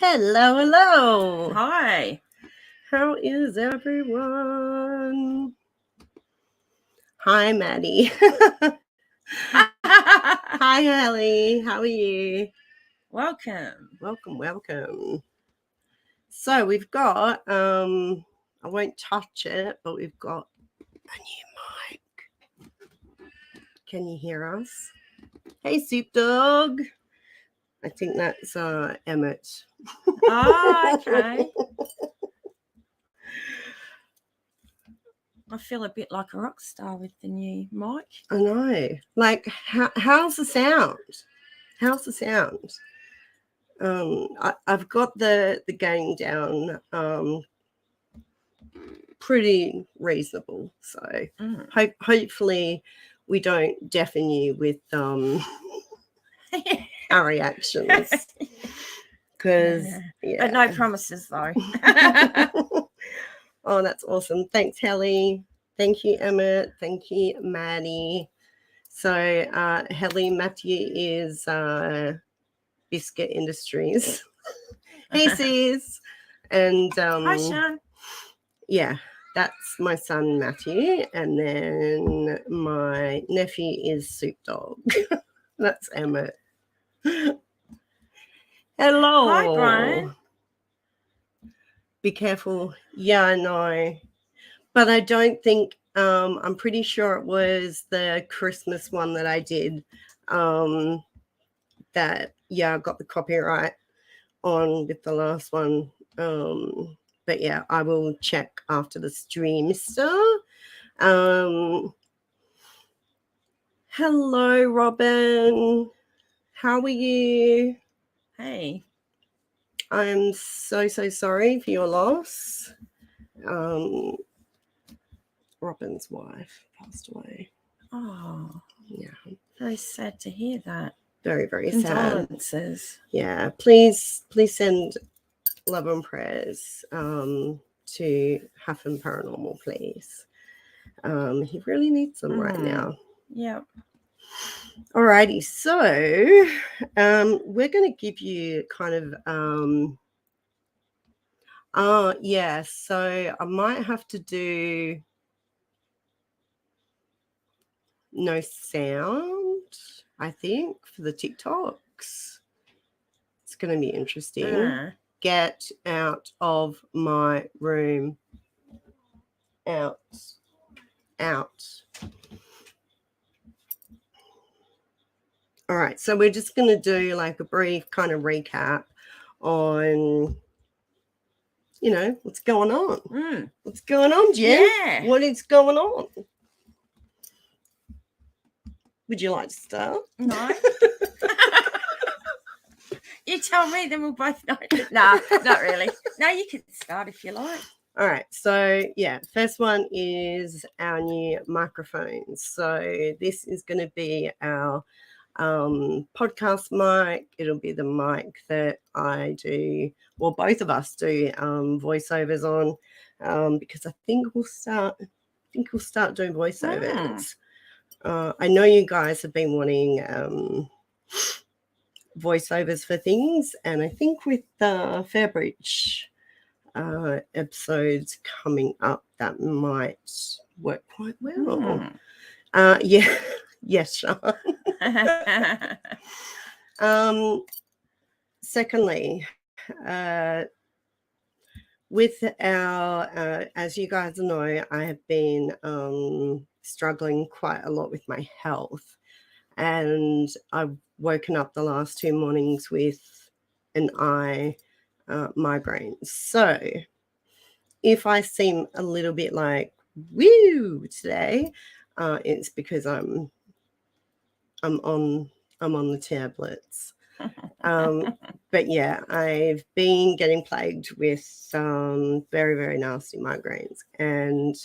Hello, hello. Hi. How is everyone? Hi, Maddie. Hi, Ellie. How are you? Welcome. Welcome. So we've got, I won't touch it, but we've got a new mic. Can you hear us? Hey, Soup Dog. I think that's Emmett. Oh, okay. I feel a bit like a rock star with the new mic. I know. Like, how's the sound? How's the sound? I've got the gain down pretty reasonable. So hopefully we don't deafen you with our reactions. Because But no promises though. Oh, that's awesome. Thanks, Helly. Thank you, Emmett. Thank you, Maddie. So Helly Matthew is Biscuit Industries. Hey, sis. And Hi, Sean. yeah, that's my son Matthew, and then my nephew is Soup Dog. That's Emmett. Hello. Hi, Brian. Be careful. Yeah, I know. But I don't think, I'm pretty sure it was the Christmas one that I did that, I got the copyright on with the last one. But yeah, I will check after the stream, mister. Hello, Robin. How are you? Hey. I'm so sorry for your loss. Robin's wife passed away. Oh, yeah. Very sad to hear that. Very Condolences. sad. Yeah, please send love and prayers to Huffin Paranormal, please. He really needs them right now. Yep. Alrighty, so we're going to give you kind of so I might have to do no sound, I think, for the TikToks. It's going to be interesting. Get out of my room. Out. All right, so we're just going to do like a brief kind of recap on, what's going on. What's going on, Jen? Yeah. What is going on? Would you like to start? No. You tell me, then we'll both know. Nah, not really. No, you can start if you like. All right, so first one is our new microphones. So this is going to be our podcast mic. It'll be the mic that I do, well, both of us do voiceovers on, because I think we'll start doing voiceovers. I know you guys have been wanting voiceovers for things, and I think with Fairbridge episodes coming up, that might work quite well. Yes, Sean. Secondly, with our, as you guys know, I have been struggling quite a lot with my health, and I've woken up the last 2 mornings with an eye migraine. So if I seem a little bit like woo today, it's because I'm on the tablets. But yeah, I've been getting plagued with very, very nasty migraines, and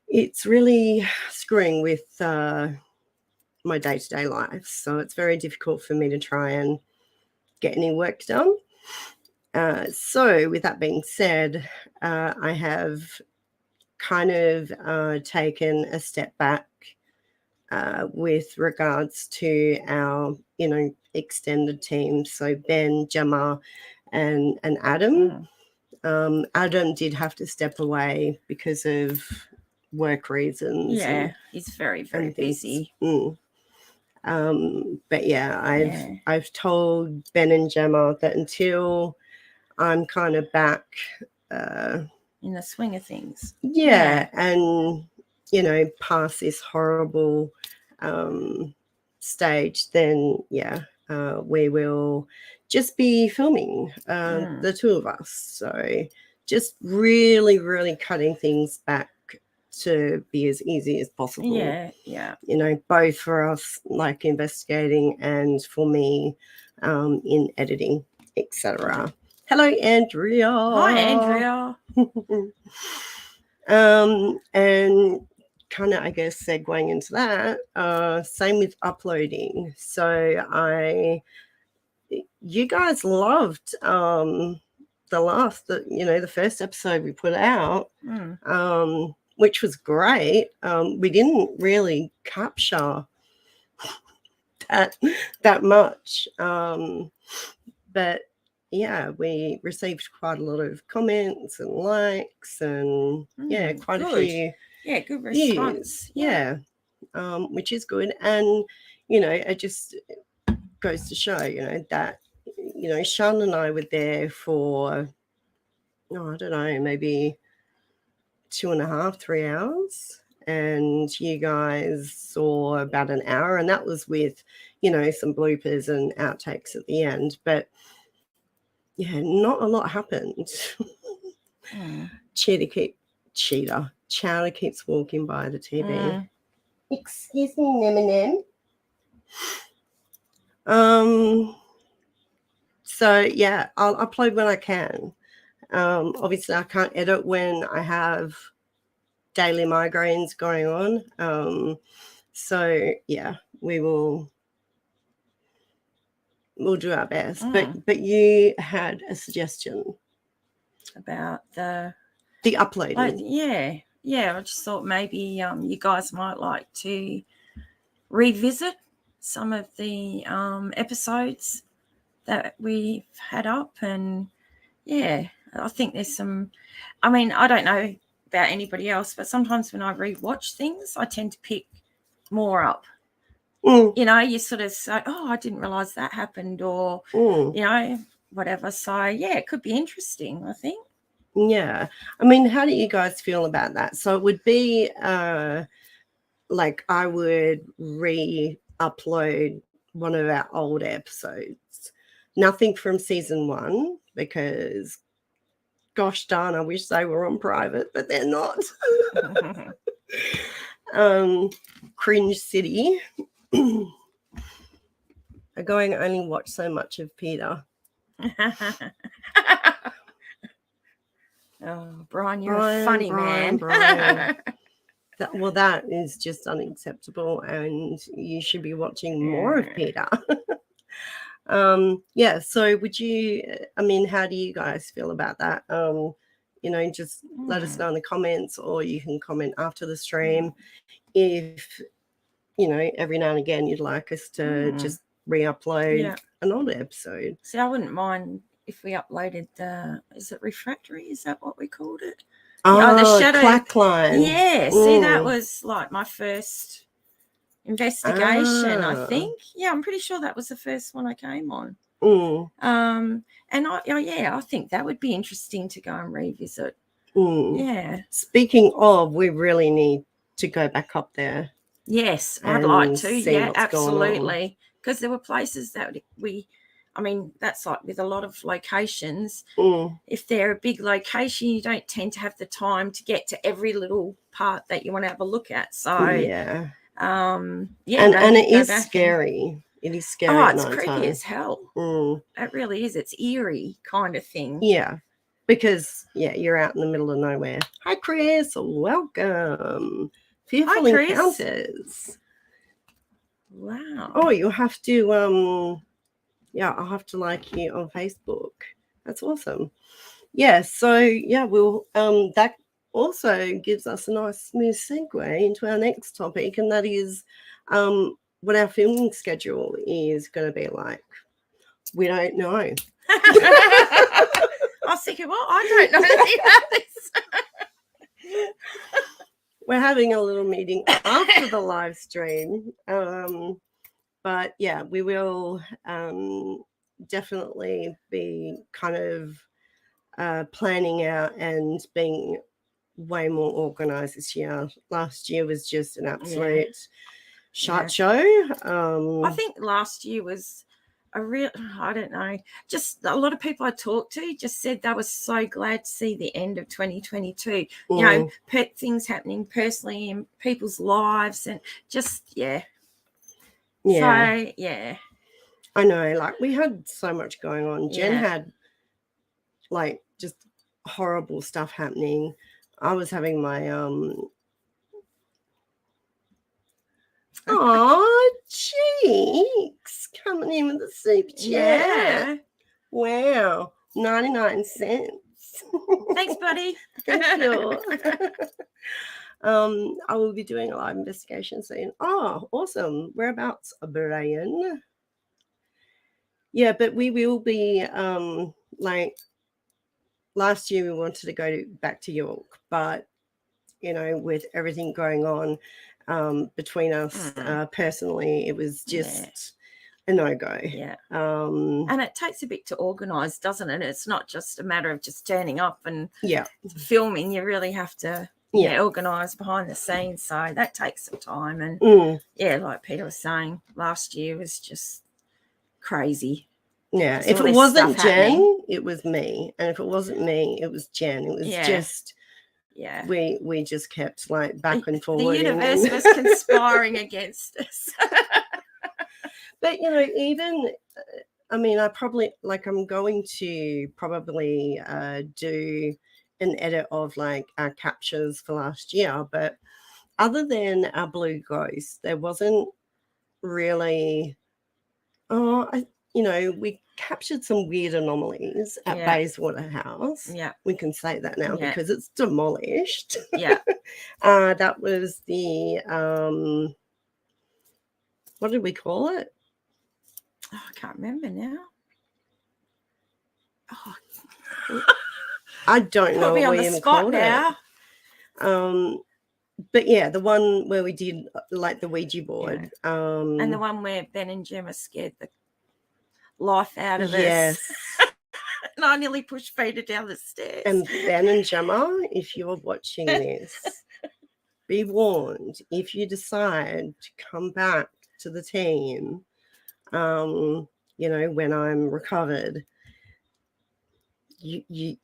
it's really screwing with my day-to-day life. So it's very difficult for me to try and get any work done. So with that being said, I have kind of taken a step back with regards to our, extended team. So Ben, Gemma, and Adam. Adam did have to step away because of work reasons. Yeah, he's very, very busy. But yeah, I've told Ben and Gemma that until I'm kind of back in the swing of things. And past this horrible stage, then we will just be filming the two of us. So just really, really cutting things back to be as easy as possible. Yeah. Both for us, like investigating, and for me in editing, etc. Hello, Andrea. Hi, Andrea. And kind of, I guess, segueing into that, same with uploading. So you guys loved the first episode we put out, which was great. We didn't really capture that much, but yeah, we received quite a lot of comments and likes, and quite good. a few good response. Which is good. And it just goes to show that Sean and I were there for I don't know, maybe 2.5, 3 hours, and you guys saw about an hour, and that was with some bloopers and outtakes at the end. But yeah, not a lot happened. Chowder keeps walking by the TV. Excuse me, Nemenem. So yeah, I'll upload when I can. Obviously I can't edit when I have daily migraines going on. So yeah, we'll do our best. But you had a suggestion about the uploading. I just thought maybe you guys might like to revisit some of the episodes that we've had up. And I think there's some, I mean, I don't know about anybody else, but sometimes when I rewatch things, I tend to pick more up. You sort of say, oh, I didn't realize that happened, or whatever. So it could be interesting, I think. Yeah, I mean, how do you guys feel about that? So it would be like I would re-upload one of our old episodes, nothing from season 1, because gosh darn, I wish they were on private, but they're not. Cringe City. I'm going to only watch so much of Peter. Oh, Brian, you're a funny man. Brian. That is just unacceptable, and you should be watching more of Peter. So would you, I mean, how do you guys feel about that? Just let us know in the comments, or you can comment after the stream if every now and again you'd like us to just re-upload an older episode. See, I wouldn't mind if we uploaded is it Refractory? Is that what we called it? The shadow Clackline. See, that was like my first investigation, I think. I'm pretty sure that was the first one I came on. And I think that would be interesting to go and revisit. Speaking of, we really need to go back up there. Yes, I'd like to. Yeah, absolutely. Because there were places that that's like with a lot of locations. If they're a big location, you don't tend to have the time to get to every little part that you want to have a look at. So and it is scary. It is scary. Oh, it's creepy as hell. It really is. It's eerie kind of thing. Yeah, because you're out in the middle of nowhere. Hi, Chris. Welcome. Fearful Encounters. Wow. Oh, you'll have to I'll have to like you on Facebook. That's awesome. We'll that also gives us a nice smooth segue into our next topic, and that is what our filming schedule is going to be like. We don't know. I was thinking, well, I don't know anything about this. We're having a little meeting after the live stream. But yeah, we will definitely be kind of planning out and being way more organized this year. Last year was just an absolute shot show. I think last year was a real, I don't know, just a lot of people I talked to just said they were so glad to see the end of 2022. You know, things happening personally in people's lives and just, Yeah. So, yeah. I know, like we had so much going on. Jen had like just horrible stuff happening. I was having my oh, Cheeks coming in with the super chat. Yeah. Wow, 99 cents. Thanks, buddy. Thank you. I will be doing a live investigation soon. Oh, awesome. Whereabouts, Brian? Yeah, but we will be like last year we wanted to go back to York, but you know, with everything going on between us personally, it was just a no-go. Yeah. And it takes a bit to organise, doesn't it? It's not just a matter of just turning up and filming. You really have to organise behind the scenes. So that takes some time. And like Peter was saying, last year was just crazy. Yeah. If it wasn't Jen, it was me. And if it wasn't me, it was Jen. It was just we just kept like back and forth. The universe was conspiring against us. But you know, even I mean, I'm going to probably do an edit of like our captures for last year, but other than our blue ghost, there wasn't really we captured some weird anomalies at Bayswater House. Yeah. We can say that now because it's demolished. Yeah. That was the what did we call it? Oh, I can't remember now. Oh, I don't know what we even called it. But yeah, the one where we did like the Ouija board. And the one where Ben and Gemma scared the life out of us. And I nearly pushed Peter down the stairs. And Ben and Gemma, if you're watching this, be warned, if you decide to come back to the team, when I'm recovered,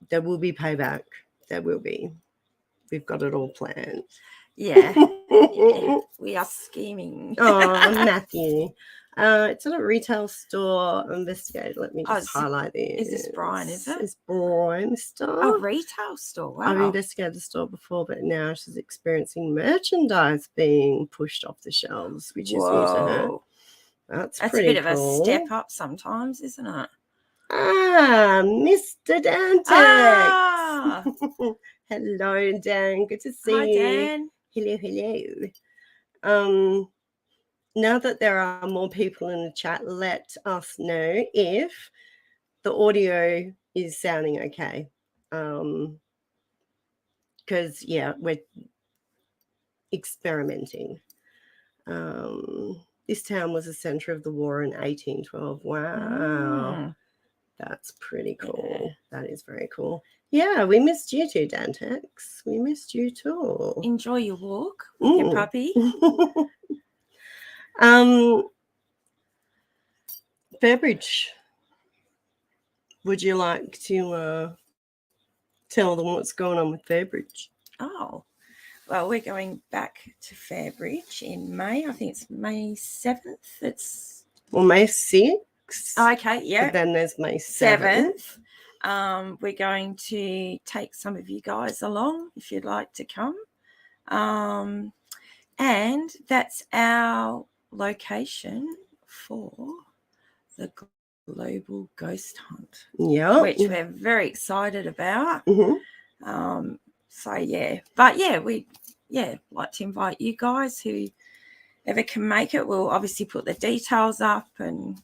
there will be payback. There will be. We've got it all planned. Yeah. We are scheming. Oh, Matthew. It's at a retail store. Investigate. Let me just highlight this. Is this Brian, is it? It's Brian's store. A retail store. Wow. I've investigated the store before, but now she's experiencing merchandise being pushed off the shelves, which is new to her. That's pretty a bit of a step up sometimes, isn't it? Ah, Mr. Dantex. Hello, Dan. Good to see you. Hi, Dan. Hello. Now that there are more people in the chat, let us know if the audio is sounding okay. Because, we're experimenting. This town was the center of the war in 1812. Wow. That's pretty cool. Yeah. That is very cool. Yeah, we missed you too, Dantex. We missed you too. Enjoy your walk with your puppy. Fairbridge, would you like to tell them what's going on with Fairbridge? Oh, well, we're going back to Fairbridge in May. I think it's May 7th. May 6th. Okay, yeah. But then there's May 7th. We're going to take some of you guys along if you'd like to come. And that's our location for the Global Ghost Hunt. Yeah. Which we're very excited about. Mm-hmm. We'd like to invite you guys who ever can make it. We'll obviously put the details up and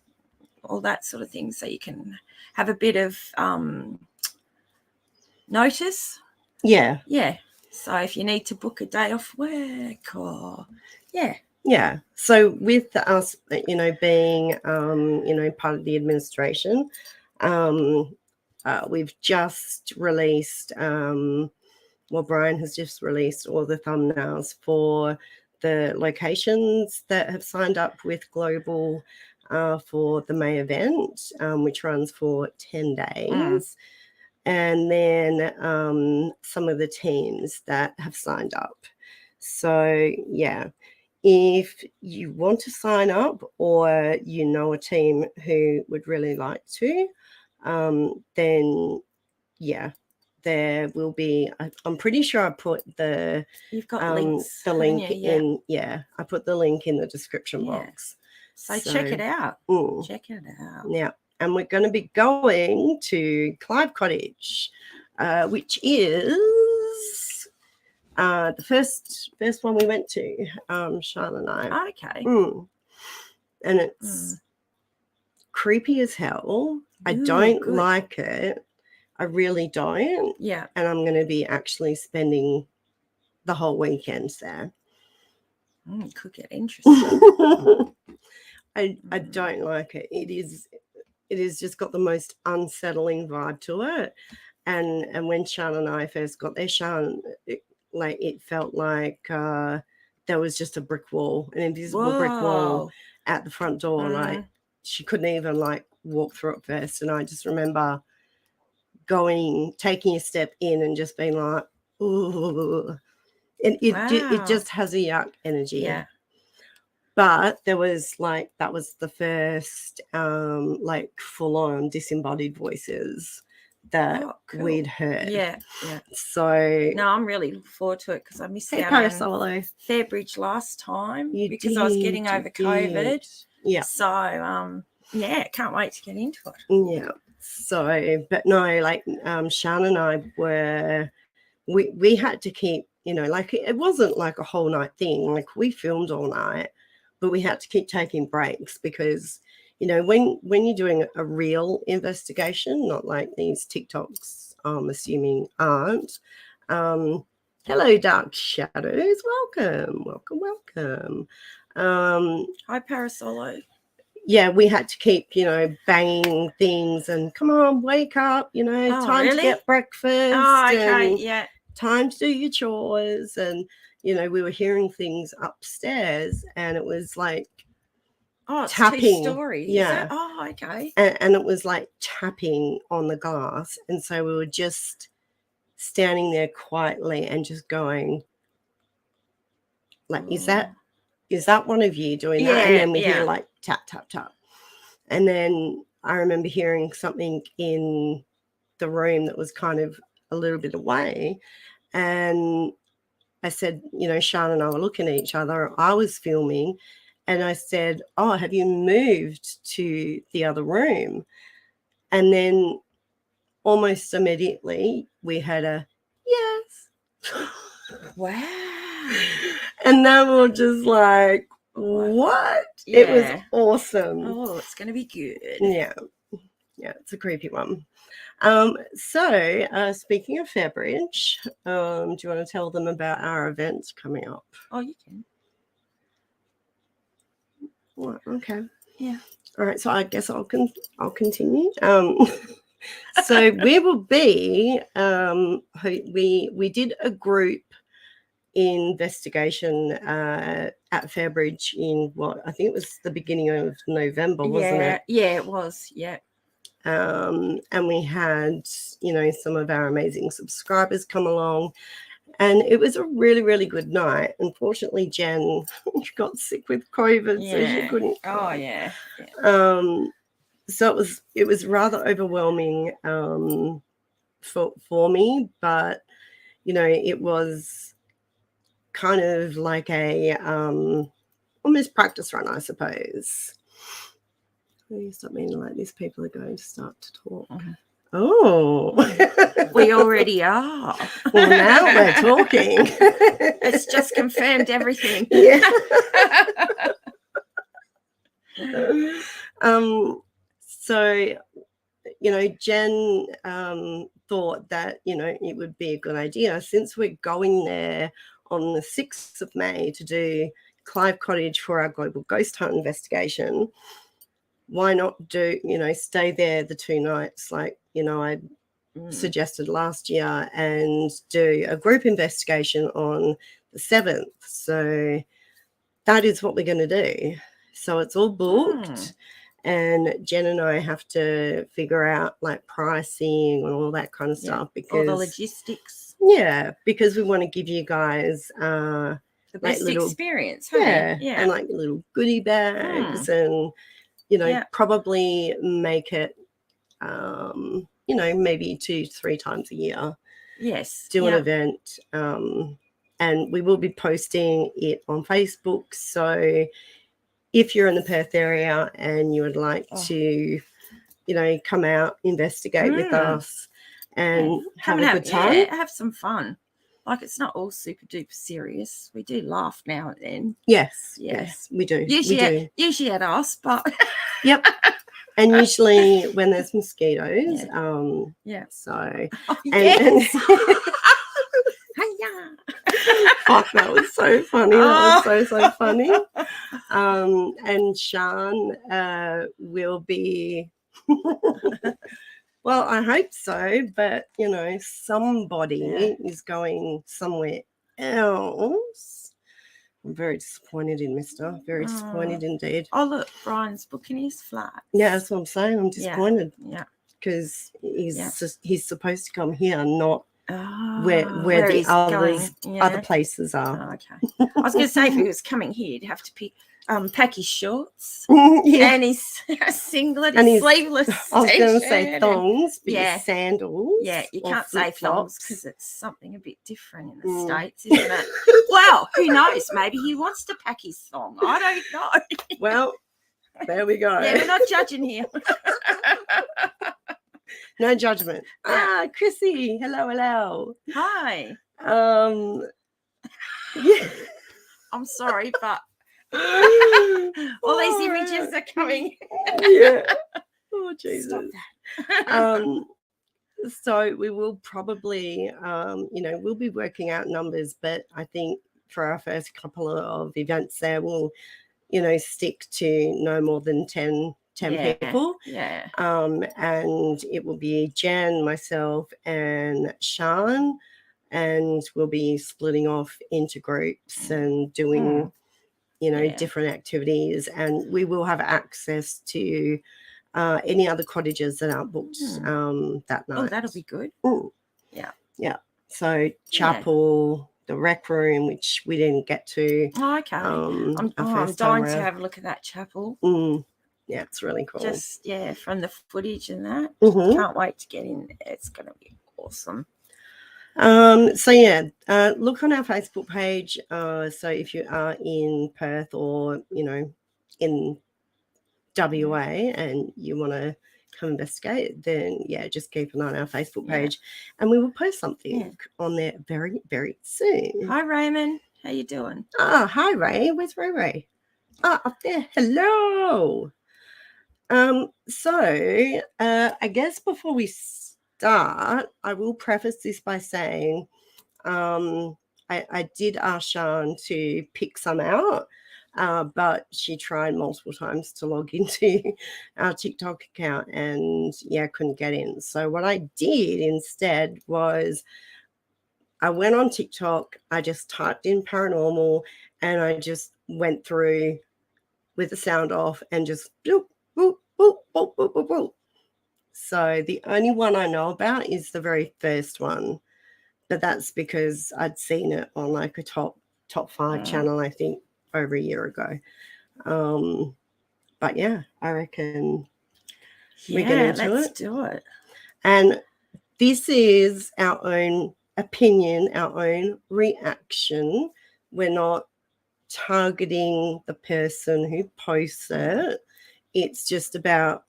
all that sort of thing, so you can have a bit of notice. Yeah. Yeah. So if you need to book a day off work or Yeah. So with us, being, part of the administration, we've just released, Brian has just released all the thumbnails for the locations that have signed up with Global for the May event, which runs for 10 days. And then some of the teams that have signed up. So, yeah. If you want to sign up or you know a team who would really like to, then yeah, there will be. I'm pretty sure I put you've got links. the link in. Yeah, I put the link in the description box. So check it out. Check it out. Yeah, and we're going to be going to Clive Cottage, which is the first one we went to, Sean and I. Okay. And it's creepy as hell. I don't like it. I really don't. Yeah. And I'm going to be actually spending the whole weekend there. Could get interesting. I don't like it. It is just got the most unsettling vibe to it. And when Sean and I first got there, Sean, it felt like there was just a brick wall, an invisible brick wall at the front door. Like she couldn't even walk through it first. And I just remember taking a step in and just being like, ooh. And it just has a yuck energy. Yeah. But there was that was the first full on disembodied voices that we'd heard. Yeah. So no, I'm really looking forward to it because I missed out on Fairbridge last time because I was getting over COVID. Yeah. So can't wait to get into it. Yeah. So, but no, Shan and I we had to keep, it wasn't like a whole night thing. Like we filmed all night, but we had to keep taking breaks because, when you're doing a real investigation, not like these TikToks, I'm assuming aren't. Hello, Dark Shadows. Welcome. Hi, Parasolo. Yeah, we had to keep, banging things and come on, wake up, time to get breakfast. Oh, okay, yeah. Time to do your chores. And, we were hearing things upstairs and it was like tapping. 2 stories. Yeah. Oh, okay. And it was like tapping on the glass. And so we were just standing there quietly and just going, is that one of you doing that? And then we hear tap, tap, tap. And then I remember hearing something in the room that was kind of a little bit away. And I said, Sean and I were looking at each other. I was filming. And I said, oh, have you moved to the other room? And then almost immediately we had a yes. Wow. And then we were just like, what? Yeah. It was awesome. Oh, it's going to be good. Yeah, it's a creepy one. So speaking of Fairbridge, do you want to tell them about our events coming up? Oh, you can. What? Okay. Yeah. All right. So I guess I'll continue. So we will be. We did a group investigation at Fairbridge in I think it was the beginning of November, wasn't it? Yeah, it was. Yeah. And we had, some of our amazing subscribers come along. And it was a really, really good night. Unfortunately, Jen got sick with COVID, so she couldn't. Oh, yeah. So it was rather overwhelming for me, but it was kind of like a almost practice run, I suppose. Stop meaning like these people are going to start to talk. Oh, we already are. Well, now we're talking. It's just confirmed everything. Yeah. So, Jen thought that, it would be a good idea, since we're going there on the 6th of May to do Clive Cottage for our global ghost hunt investigation. Why not do, stay there the 2 nights like, I suggested last year, and do a group investigation on the 7th. So that is what we're going to do. So it's all booked. And Jen and I have to figure out like pricing and all that kind of stuff, because all the logistics. Yeah, because we want to give you guys The best little experience. Hey? Yeah. And like little goodie bags, and probably make it maybe 2-3 times a year. Yes. Do an event, and we will be posting it on Facebook. So if you're in the Perth area and you would like to, come out, investigate with us and have a good time. Yeah, have some fun. Like, it's not all super duper serious. We do laugh now and then. Yes, we do. Usually at us, but... Yep. And usually when there's mosquitoes. So... Oh, yes. Fuck, that was so funny. That was so funny. And Sean will be... Well, I hope so, but, somebody is going somewhere else. I'm very disappointed in Mister. Very disappointed indeed. Oh, look, Brian's booking his flat. Yeah, that's what I'm saying. I'm disappointed. Yeah. Because he's supposed to come here, not where the other places are. Oh, okay. I was going to say, if he was coming here, he'd have to pack his shorts and his singlet, and his sleeveless. I was going to say thongs, but his sandals. Yeah, you can't say thongs because it's something a bit different in the States, isn't it? Well, who knows? Maybe he wants to pack his thong. I don't know. Well, there we go. Yeah, we're not judging here. No judgment. Chrissy. Hello. Hi. Yeah. I'm sorry, but all these images are coming. Yeah. Oh, Jesus. Stop that. So we will probably, we'll be working out numbers, but I think for our first couple of events there, we'll, stick to no more than 10 people. Yeah. And it will be Jen, myself, and Sean, and we'll be splitting off into groups and doing, different activities. And we will have access to any other cottages that aren't booked that night. Oh, that'll be good. Yeah. So chapel, the rec room, which we didn't get to. Oh, okay. I'm dying to have a look at that chapel. Yeah, it's really cool. Just, from the footage and that. Can't wait to get in there. It's going to be awesome. Look on our Facebook page. So if you are in Perth or, in WA and you want to come investigate, then, just keep an eye on our Facebook page. And we will post something on there very, very soon. Hi, Raymond. How you doing? Hi, Ray. Where's Ray? Up there. Hello. I guess before we start, I will preface this by saying I did ask Sean to pick some out, but she tried multiple times to log into our TikTok account and couldn't get in. So what I did instead was I went on TikTok, I just typed in paranormal, and I just went through with the sound off and just boop, boop, boop, boop, boop, boop, boop. So the only one I know about is the very first one, but that's because I'd seen it on like a top 5 channel, I think, over a year ago. But I reckon we get into let's do it. And this is our own opinion, our own reaction. We're not targeting the person who posts it. It's just about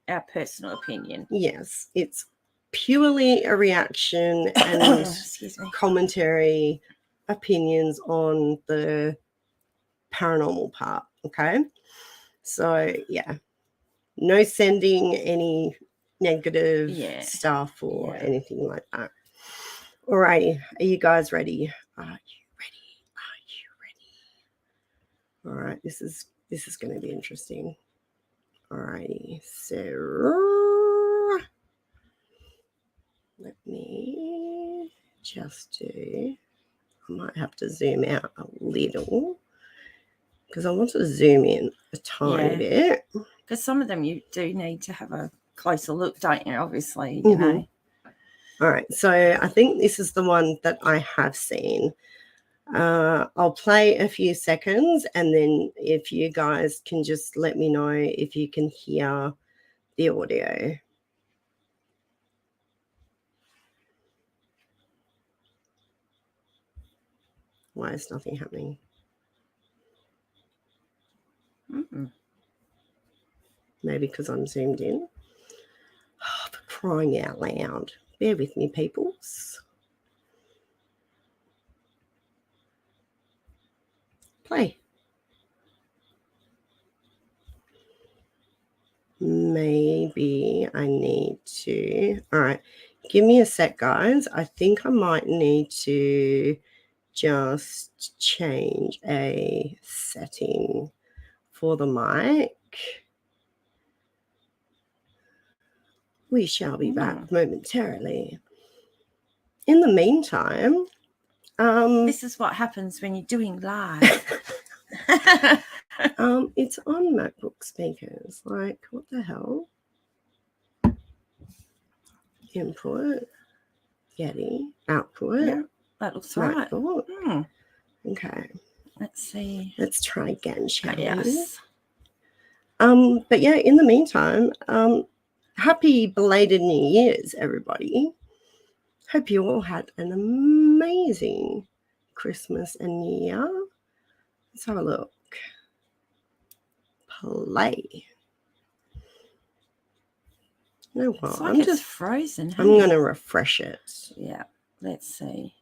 our personal opinion. Yes, it's purely a reaction and commentary, opinions on the paranormal part. Okay, so No sending any negative Yeah. stuff or Yeah. anything like that. Alrighty, are you guys ready? Are you ready? Are you ready? All right, this is going to be interesting. Alrighty, so let me just do. I might have to zoom out a little because I want to zoom in a tiny bit. Because some of them you do need to have a closer look, don't you? Obviously, you know. All right, so I think this is the one that I have seen. I'll play a few seconds, and then if you guys can just let me know if you can hear the audio. Why is nothing happening? Maybe because I'm zoomed in. Oh, for crying out loud. Bear with me, peoples. Play. Maybe I need to. All right. Give me a sec, guys. I think I might need to just change a setting for the mic. We shall be back momentarily. In the meantime, this is what happens when you're doing live. It's on MacBook speakers. Like, what the hell? Input, Getty, output. Yeah, that looks right. Okay. Let's see. Let's try again, shall we? Yes. But yeah, in the meantime, happy belated New Year's, everybody. Hope you all had an amazing Christmas and New Year. Let's have a look. Play. You know what? It's like it's frozen. I'm going to refresh it. Yeah. Let's see.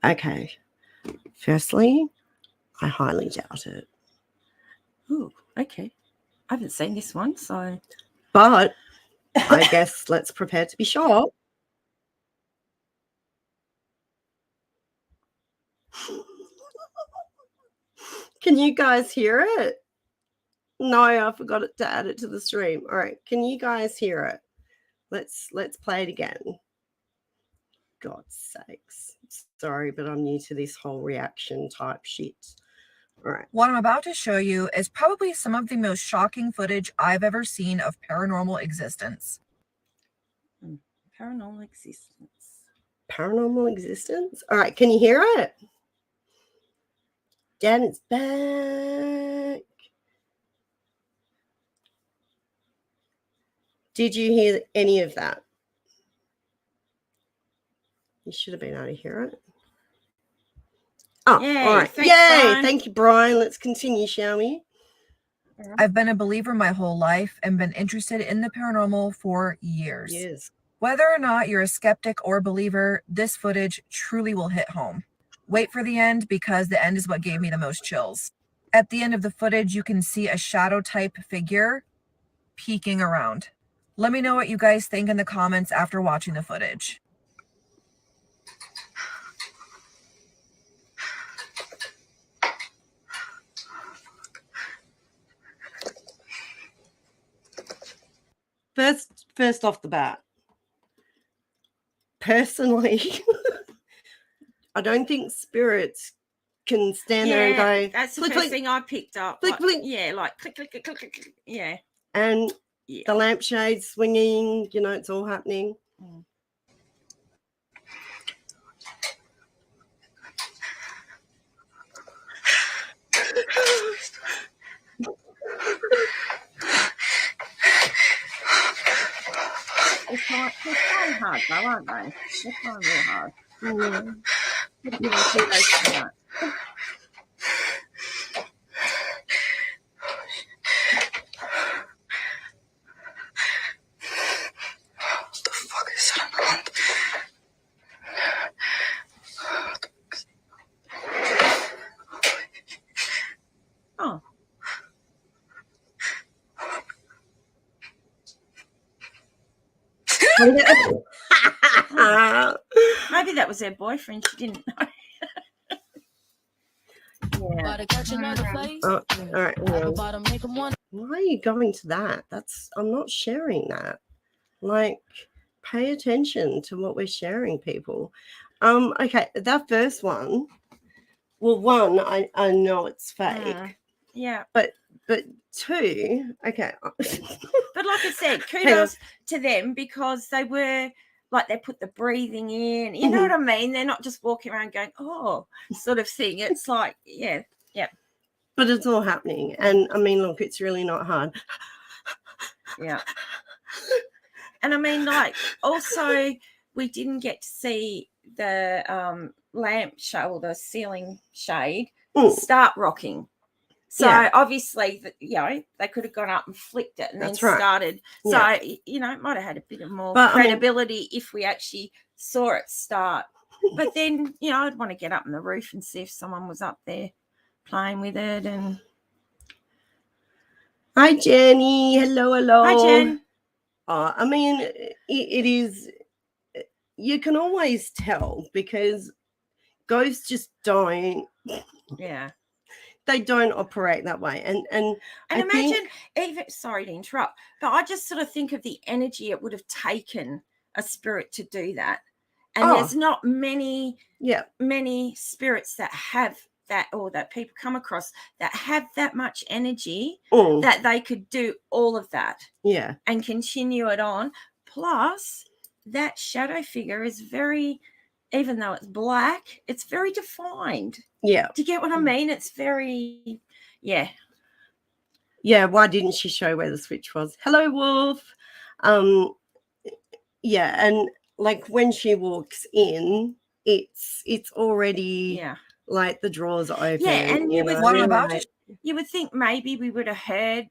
Okay. Firstly, I highly doubt it. Oh, okay. I haven't seen this one, so. But I guess let's prepare to be shocked. Can you guys hear it? No, I forgot to add it to the stream. All right. Can you guys hear it? Let's play it again. God's sakes. Sorry, but I'm new to this whole reaction type shit. All right. What I'm about to show you is probably some of the most shocking footage I've ever seen of paranormal existence. Paranormal existence. Paranormal existence? All right. Can you hear it? Dan is back. Did you hear any of that? You should have been able to hear it. Oh, yay, all right. thanks, Yay. Brian. Thank you, Brian. Let's continue, shall we? I've been a believer my whole life and been interested in the paranormal for years. Yes. Whether or not you're a skeptic or believer, this footage truly will hit home. Wait for the end because the end is what gave me the most chills. At the end of the footage, you can see a shadow type figure peeking around. Let me know what you guys think in the comments after watching the footage. First off the bat, personally, I don't think spirits can stand there and go. That's the click, first click, thing I picked up. click, Like, click. Yeah, like click, click, click, click, click. Yeah. And the lampshade swinging, it's all happening. They're trying hard, though, aren't they? They're trying real hard. What the fuck is that? Maybe that was her boyfriend. She didn't know. Yeah. Oh, all right. Why are you going to that? I'm not sharing that. Like, pay attention to what we're sharing, people. Okay, that first one. Well, one, I know it's fake. Yeah. But two, okay. But like I said, kudos to them because they were like they put the breathing in. You know what I mean? They're not just walking around going, oh, sort of thing. It's like, yeah. But it's all happening. And I mean, look, it's really not hard. Yeah. And I mean, like, also, we didn't get to see the lamp shade or the ceiling shade start rocking. So obviously, they could have gone up and flicked it and then started. So, it might have had a bit of more credibility if we actually saw it start. But then, I'd want to get up on the roof and see if someone was up there playing with it. And hi, Jenny. Hello. Hi, Jen. I mean, it is. You can always tell because ghosts just don't. Yeah. They don't operate that way. And imagine even, sorry to interrupt, but I just sort of think of the energy it would have taken a spirit to do that. And there's not many spirits that have that, or that people come across that have that much energy that they could do all of that. Yeah. And continue it on. Plus, that shadow figure is very, even though it's black, it's very defined. Yeah. Do you get what I mean? It's very, yeah. Yeah, why didn't she show where the switch was? Hello, Wolf. Yeah, and like when she walks in, it's already like the drawers are open. Yeah, and you would think maybe we would have heard,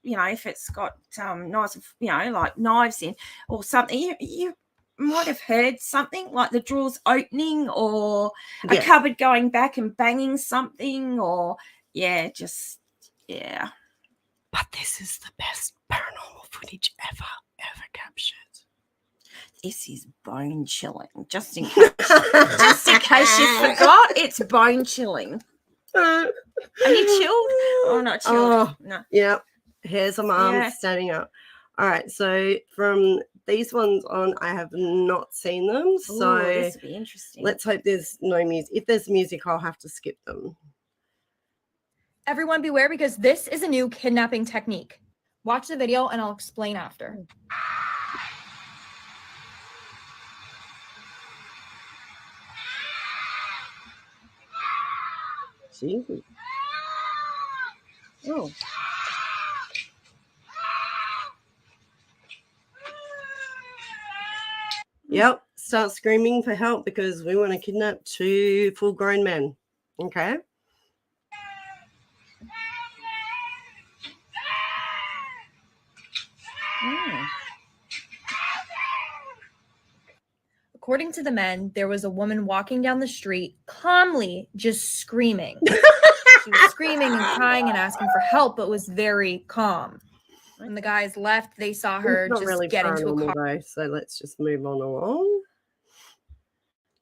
if it's got knives, like knives in or something, you might have heard something like the drawers opening or a cupboard going back and banging something, or But this is the best paranormal footage ever captured. This is bone chilling. Just in case, you forgot, it's bone chilling. Are you chilled? Oh, not chilled. Oh, no. Yeah. Here's some arms standing up. All right. So from these ones on, I have not seen them. So this would be interesting. Let's hope there's no music. If there's music, I'll have to skip them. Everyone beware, because this is a new kidnapping technique. Watch the video and I'll explain after. Jesus. Oh. Yep. Start screaming for help because we want to kidnap 2 full-grown men. Okay. According to the men, there was a woman walking down the street, calmly just screaming. She was screaming and crying and asking for help, but was very calm. When the guys left, they saw her not just really get into a car. Though, so let's just move on along.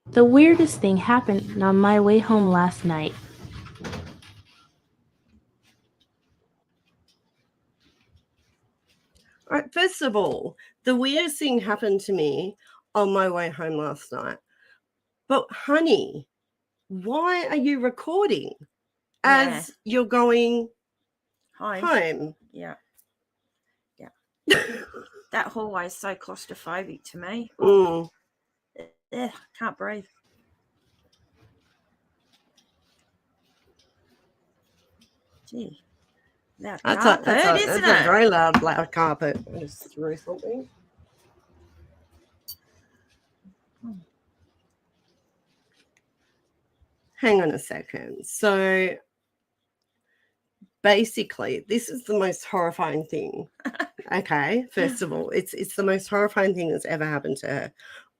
The weirdest thing happened on my way home last night. All right, first of all, the weirdest thing happened to me on my way home last night. But honey, why are you recording as you're going home? Yeah. That hallway is so claustrophobic to me. Can't breathe. Gee, that's a very loud carpet. I just threw something. Hang on a second. So basically, this is the most horrifying thing. Okay, first of all, it's the most horrifying thing that's ever happened to her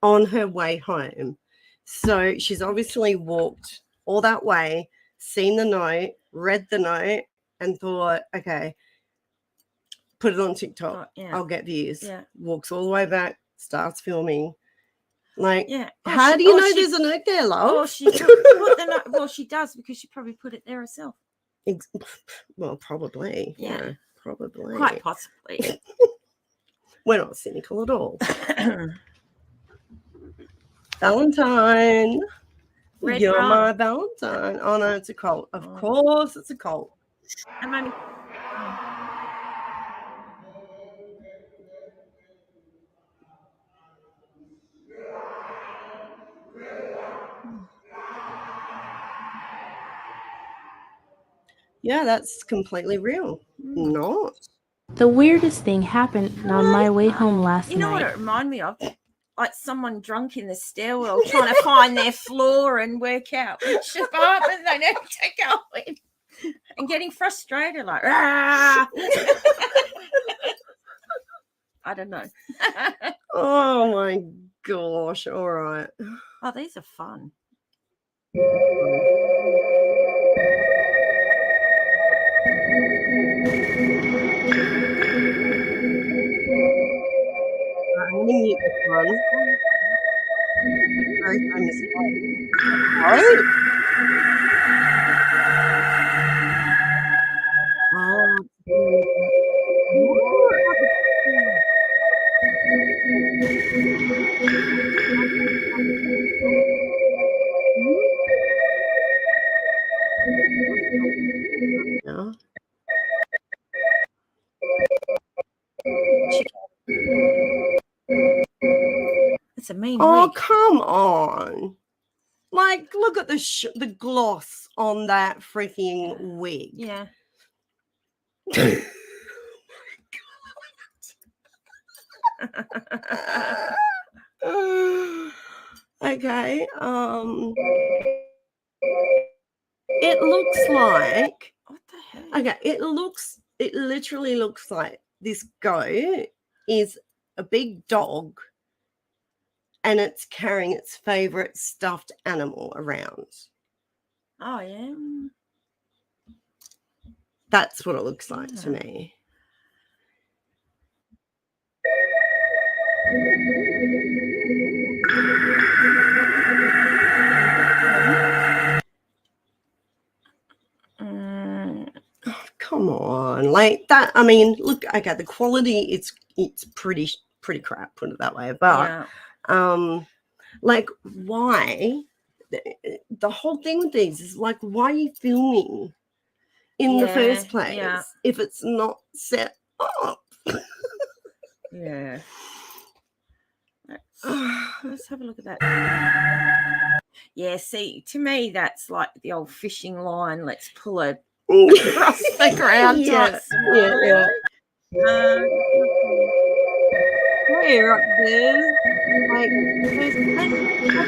on her way home. So she's obviously walked all that way, seen the note, read the note, and thought, okay, put it on TikTok. Oh, yeah. I'll get views. Yeah. Walks all the way back, starts filming. Like, Yeah. how do you know there's a note there, love? Oh, she put the note. Well, she does because she probably put it there herself. Well, probably. Yeah. Probably. Quite possibly. We're not cynical at all. Valentine. Red You're rum. my Valentine. Oh, no, it's a cult. Of course, it's a cult. And maybe. Yeah, that's completely real. Not. The weirdest thing happened on my way home last You know what night. it reminded me of? Like someone drunk in the stairwell trying to find their floor and work out which apartment they need to go in and getting frustrated like, ah! I don't know. Oh, my gosh. All right. Oh, these are fun. I'm going to mute this one. Very famous one. Oh. Yeah. It's a mean Oh, wig. come on. Like, look at the gloss on that freaking wig. Yeah. Okay. It looks like. What the heck? Okay, it literally looks like this goat is a big dog and it's carrying its favorite stuffed animal around. Oh, yeah. That's what it looks like to me. Oh, come on. Like that, I mean, look, okay, the quality it's pretty crap, put it that way. But like why the whole thing with these is like, why are you filming in the first place if it's not set up? Yeah. Let's have a look at that. Yeah, see, to me, that's like the old fishing line. Let's pull it across the ground. Yeah. Where up there? Like,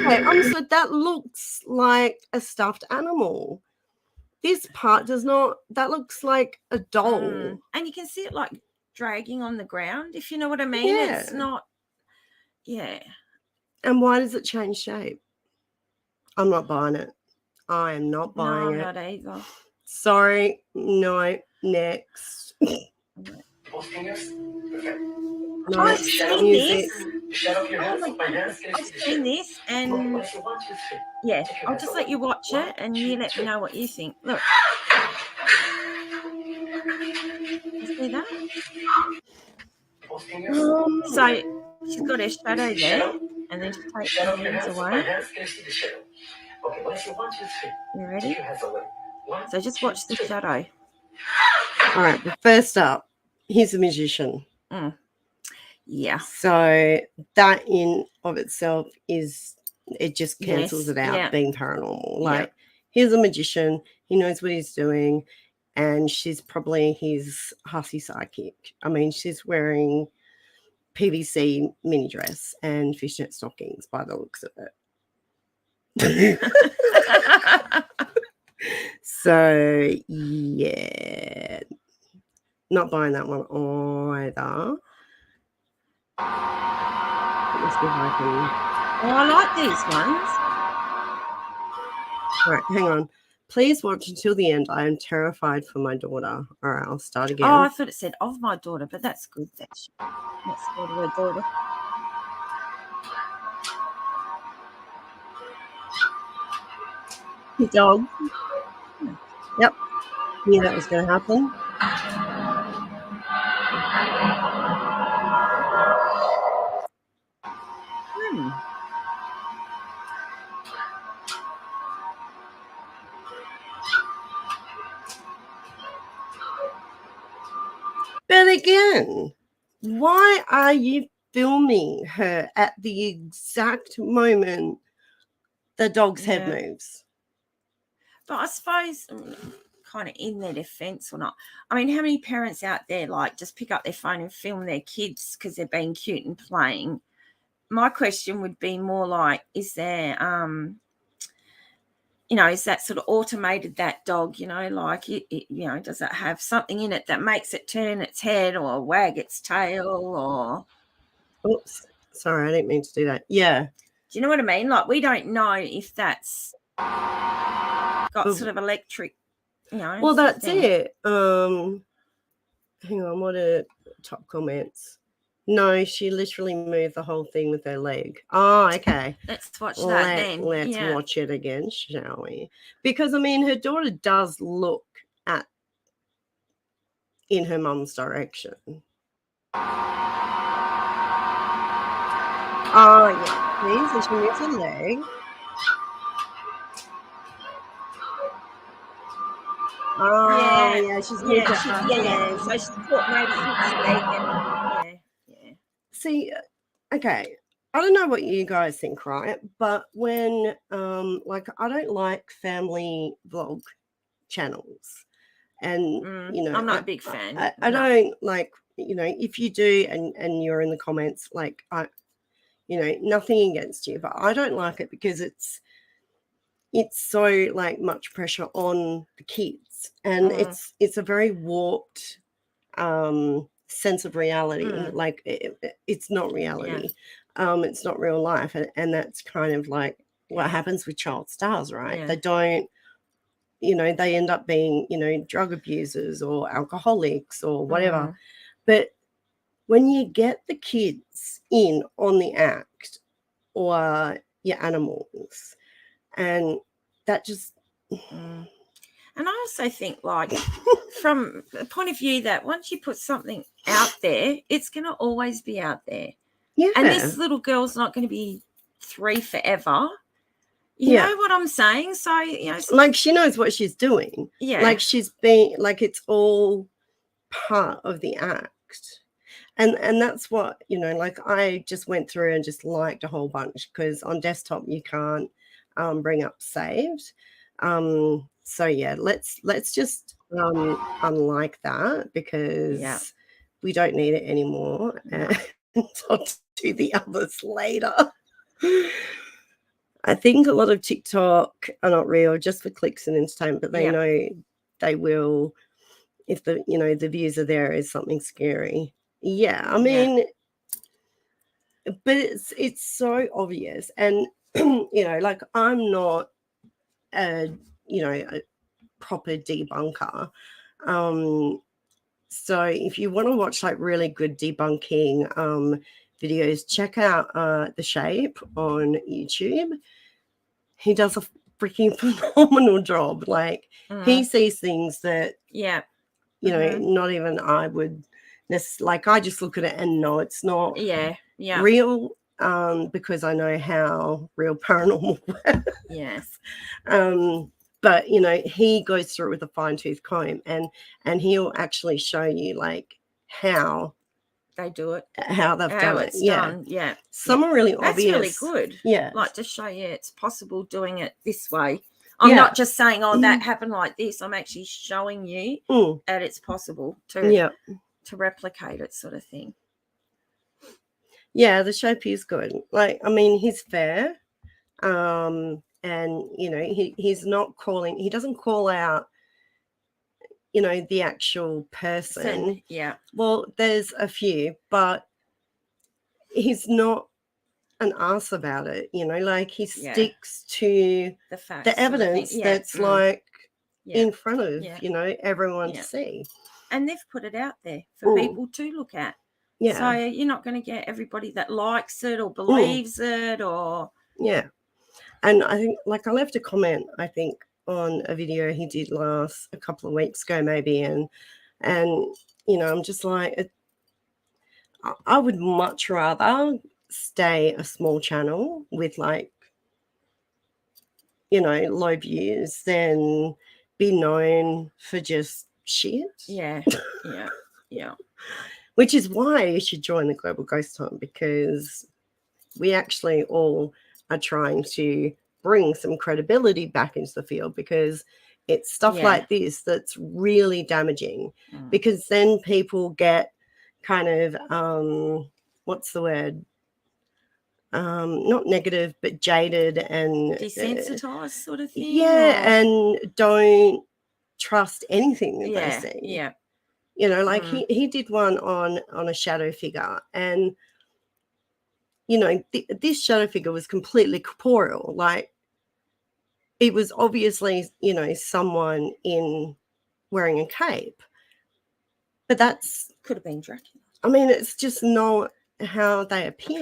okay, honestly, that looks like a stuffed animal. This part does not. That looks like a doll. And you can see it like dragging on the ground, if you know what I mean. Yeah. It's not. Yeah. And why does it change shape? I'm not buying it. I am not buying it. No, I'm not either. Sorry. No. Next. I've seen this. I've seen this, and yeah, I'll just let you watch it, and you let me know what you think. Look, you see that? So she's got her shadow there, and then she takes her hands away. You ready? So just watch the shadow. All right. But first up, he's a magician. Yeah. So that in of itself is, it just cancels it out being paranormal. Like, he's a magician. He knows what he's doing. And she's probably his hussy psychic. I mean, she's wearing PVC mini dress and fishnet stockings by the looks of it. So, yeah. Not buying that one either. Let's see if I can. Oh, I like these ones. All right, hang on. Please watch until the end. I am terrified for my daughter. All right, I'll start again. Oh, I thought it said of my daughter, but that's good. That's sort of her daughter. The dog. Yep. Knew that was going to happen. But again, why are you filming her at the exact moment the dog's head moves? But I suppose, kind of in their defense or not, I mean, how many parents out there like just pick up their phone and film their kids because they're being cute and playing? My question would be more like, is there is that sort of automated, that dog, like it, does it have something in it that makes it turn its head or wag its tail or? Oops, sorry, I didn't mean to do that. Yeah. Do you know what I mean? Like, we don't know if that's got sort of electric, Well, that's it. Hang on, what are top comments? No, she literally moved the whole thing with her leg. Oh, okay. Let's watch that then. Let's watch it again, shall we? Because, I mean, her daughter does look in her mum's direction. Oh, yeah. Please, so she moves her leg. Oh, yeah, she's moved her arm. Yeah. So she's put maybe his leg and yeah. See, okay, I don't know what you guys think, right? But when, like, I don't like family vlog channels, and I'm not a big fan. I don't like, if you do, and you're in the comments, like, nothing against you, but I don't like it because it's so like much pressure on the kids, and it's a very warped sense of reality. Like it's not reality. It's not real life, and that's kind of like what happens with child stars, right? They don't, they end up being, drug abusers or alcoholics or whatever. But when you get the kids in on the act or your animals, and that just and I also think, like, from the point of view that once you put something out there, it's going to always be out there. And this little girl's not going to be 3 forever. You know what I'm saying? So, like, she knows what she's doing. Like, she's being, like, it's all part of the act. And that's what, like, I just went through and just liked a whole bunch, because on desktop you can't bring up saved. So yeah, let's just unlike that, because we don't need it anymore. And I'll do the others later. I think a lot of TikTok are not real, just for clicks and entertainment, but they know they will, if the the views are there, is something scary. I mean, but it's so obvious. And like, I'm not a proper debunker. So if you want to watch like really good debunking videos, check out The Shape on YouTube. He does a freaking phenomenal job. Like, he sees things that not even I would necessarily, like, I just look at it and know it's not real, because I know how real paranormal works. Yes. But he goes through it with a fine-tooth comb, and he'll actually show you like how they do it, how they've done it. Done. Some are really obvious. That's really good. Like, to show you it's possible doing it this way. I'm not just saying, oh, that happened like this. I'm actually showing you that it's possible to replicate it, sort of thing. The Shape is good. Like, I mean, he's fair. And he's not calling, he doesn't call out the actual person. Well, there's a few, but he's not an ass about it. Like, he sticks to the facts, the evidence, that's like, Yeah. in front of, Yeah. everyone Yeah. to see. And they've put it out there for Mm. people to look at. Yeah. So you're not going to get everybody that likes it or believes it or. Yeah. And I think, like, I left a comment, I think, on a video he did a couple of weeks ago, maybe. And I'm just like, I would much rather stay a small channel with, like, low views than be known for just shit. Yeah. Yeah. Yeah. Which is why you should join the Global Ghost Hunt, because we actually all are trying to bring some credibility back into the field, because it's stuff like this that's really damaging. Because then people get kind of what's the word, not negative but jaded and Desensitized sort of thing. and don't trust anything that they see. Yeah. Like he did one on a shadow figure, and this shadow figure was completely corporeal. Like, it was obviously, someone wearing a cape. But that's could have been Dracula. I mean, it's just not how they appear.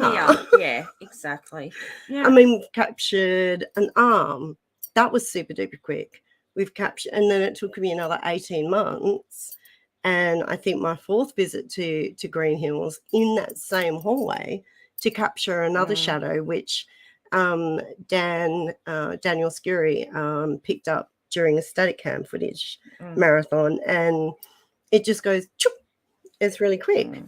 Yeah, exactly. Yeah. I mean, we've captured an arm. That was super duper quick. We've captured, and then it took me another 18 months. And I think my fourth visit to Green Hills, in that same hallway, to capture another shadow, which Daniel Skuri picked up during a static cam footage marathon, and it just goes, choop. It's really quick.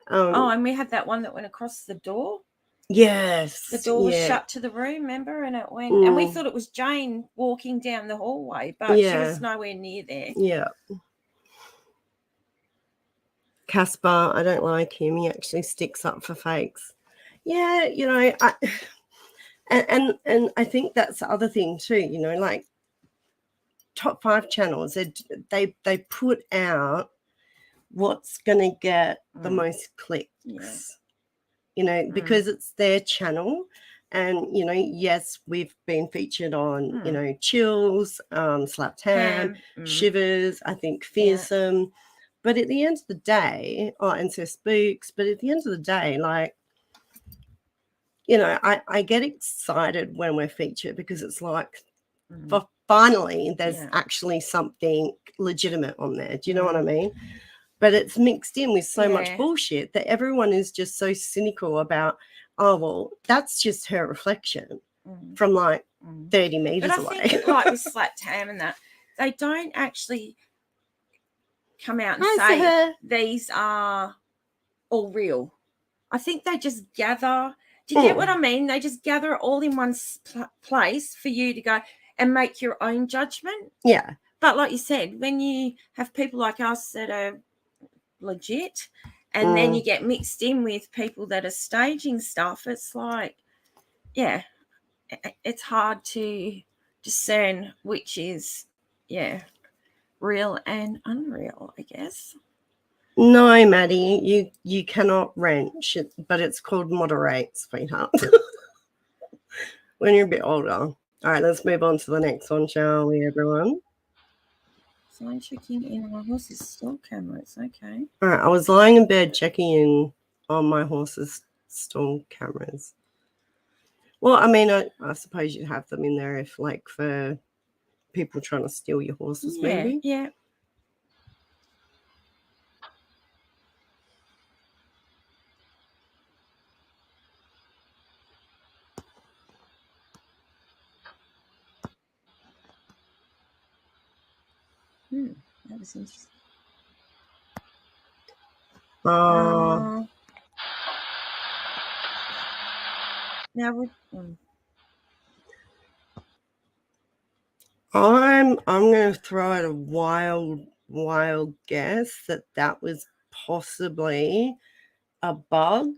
And we had that one that went across the door. Yes. The door was shut to the room, remember? And it went, and we thought it was Jane walking down the hallway, but she was nowhere near there. Yeah. Caspar, I don't like him. He actually sticks up for fakes. Yeah, and I think that's the other thing too, like top 5 channels, they put out what's going to get the most clicks, because it's their channel. And, yes, we've been featured on, Chills, Slapped Ham, Shivers, I think Fearsome. But at the end of the day, and so Spooks, but at the end of the day, like, I get excited when we're featured, because it's like, finally, there's actually something legitimate on there. Do you know what I mean? But it's mixed in with so much bullshit that everyone is just so cynical about, oh, well, that's just her reflection from like 30 meters away. But I think, like with Slapped Ham and that, they don't actually come out and say these are all real. I think they just gather. Do you get what I mean? They just gather it all in one place for you to go and make your own judgment. Yeah. But like you said, when you have people like us that are legit, and then you get mixed in with people that are staging stuff, it's like, it's hard to discern which is real and unreal, I guess. No, Maddie, you cannot wrench it, but it's called moderate, sweetheart. When you're a bit older. All right, let's move on to the next one, shall we, everyone? So I'm checking in on my horse's stall cameras. Okay. All right, I was lying in bed checking in on my horse's stall cameras. Well, I mean, I suppose you'd have them in there if, like, for people trying to steal your horses, maybe. Yeah. That was interesting. Now we're I'm going to throw out a wild guess that was possibly a bug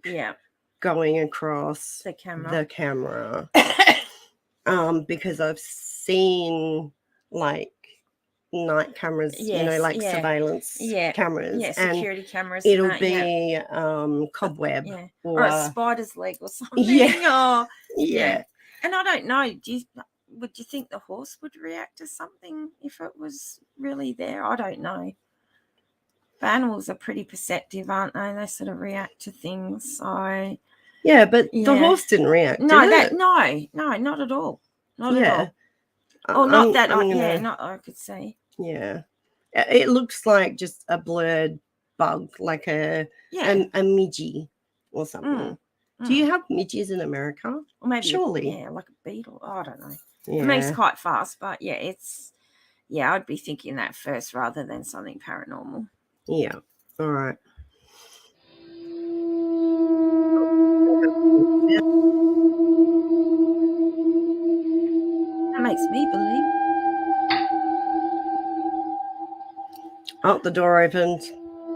going across the camera. Because I've seen like night cameras, surveillance cameras, security cameras, it'll be cobweb or a spider's leg or something. And I don't know, would you think the horse would react to something if it was really there? I don't know. But animals are pretty perceptive, aren't they? They sort of react to things. So Yeah, but the Yeah. horse didn't react. no, did that it? no, not at all. Not at Yeah. all. Oh, not I'm- that. I'm Yeah, gonna- not that I could see. Yeah. It looks like just a blurred bug, like a Yeah. midgie or something. Do you have midges in America? Or maybe surely. yeah, like a beetle. I don't know. Yeah. It moves quite fast, but yeah, it's I'd be thinking that first rather than something paranormal. Yeah. All right. That makes me believe. Oh, the door opened.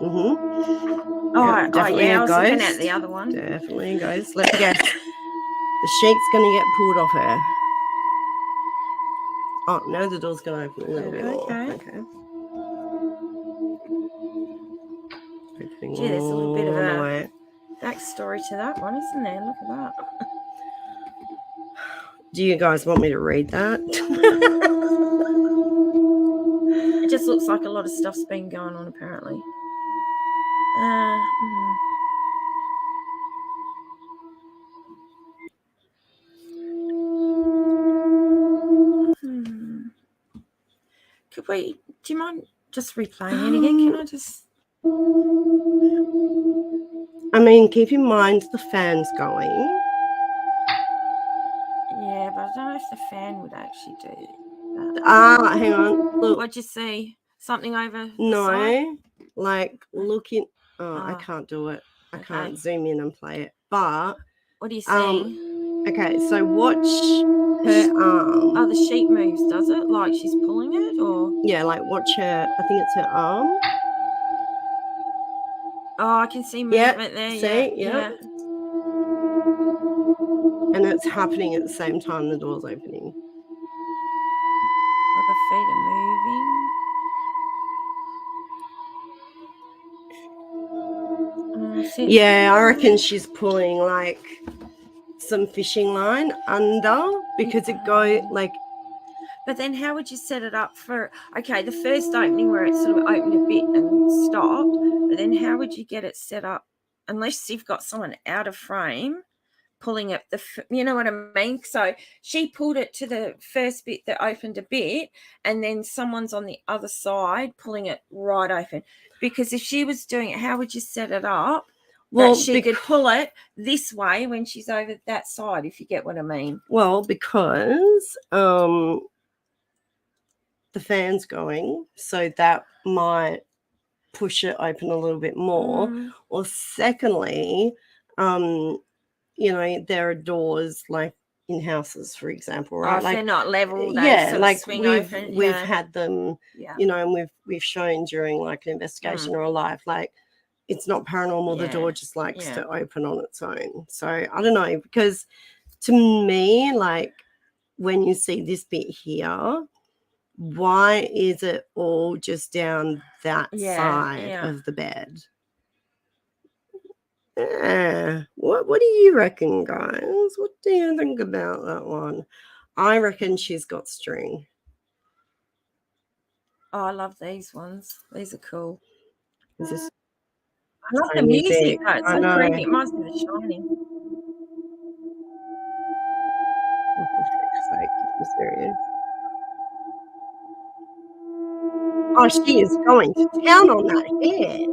Mm-hmm. Oh, definitely yeah, a I was looking ghost. at the other one. Definitely a ghost. Let's guess. The sheet's gonna get pulled off her. Oh no, the door's gonna open a little bit more. Okay. Okay. Opening Gee, there's a little bit of all the a way. backstory to that one, isn't there? Look at that. Do you guys want me to read that? It just looks like a lot of stuff's been going on, apparently. Could we? Do you mind just replaying it again? Can I just? I mean, keep in mind the fan's going. Yeah, but I don't know if the fan would actually do that. Ah, hang on. Look. What'd you see? Something over the No, side? like looking. Oh, I Ah, can't do it. I okay. can't zoom in and play it. But What are you seeing? okay, so watch her arm. Oh, the sheet moves, does it? Like she's pulling it, or? Yeah, like watch her. I think it's her arm. Oh, I can see Yeah, movement there. see? Yeah. And it's happening at the same time the door's opening. Like her feet are moving. See, Yeah, I reckon she's pulling like some fishing line under because it go like. But then how would you set it up for, okay, the first opening where it sort of opened a bit and stopped, but then how would you get it set up unless you've got someone out of frame pulling it, you know what I mean? So she pulled it to the first bit that opened a bit and then someone's on the other side pulling it right open. Because if she was doing it, how would you set it up? Well, that she could pull it this way when she's over that side, if you get what I mean. Well, because the fan's going, so that might push it open a little bit more. Or secondly, you know, there are doors like in houses, for example, right? If like they're not level, they yeah, sort of like swing we've open. we've had them, Yeah. you know, and we've shown during like an investigation or a live, like it's not paranormal. The door just likes to open on its own. So I don't know, because to me, like when you see this bit here, why is it all just down that side of the bed? What do you reckon, guys? What do you think about that one? I reckon she's got string. Oh, I love these ones. These are cool. Is this? I love the music. Though. It's I so know. creepy. It reminds me of The Shining. Oh, for frick's sake, I'm serious. Oh, she is going to town on that hair.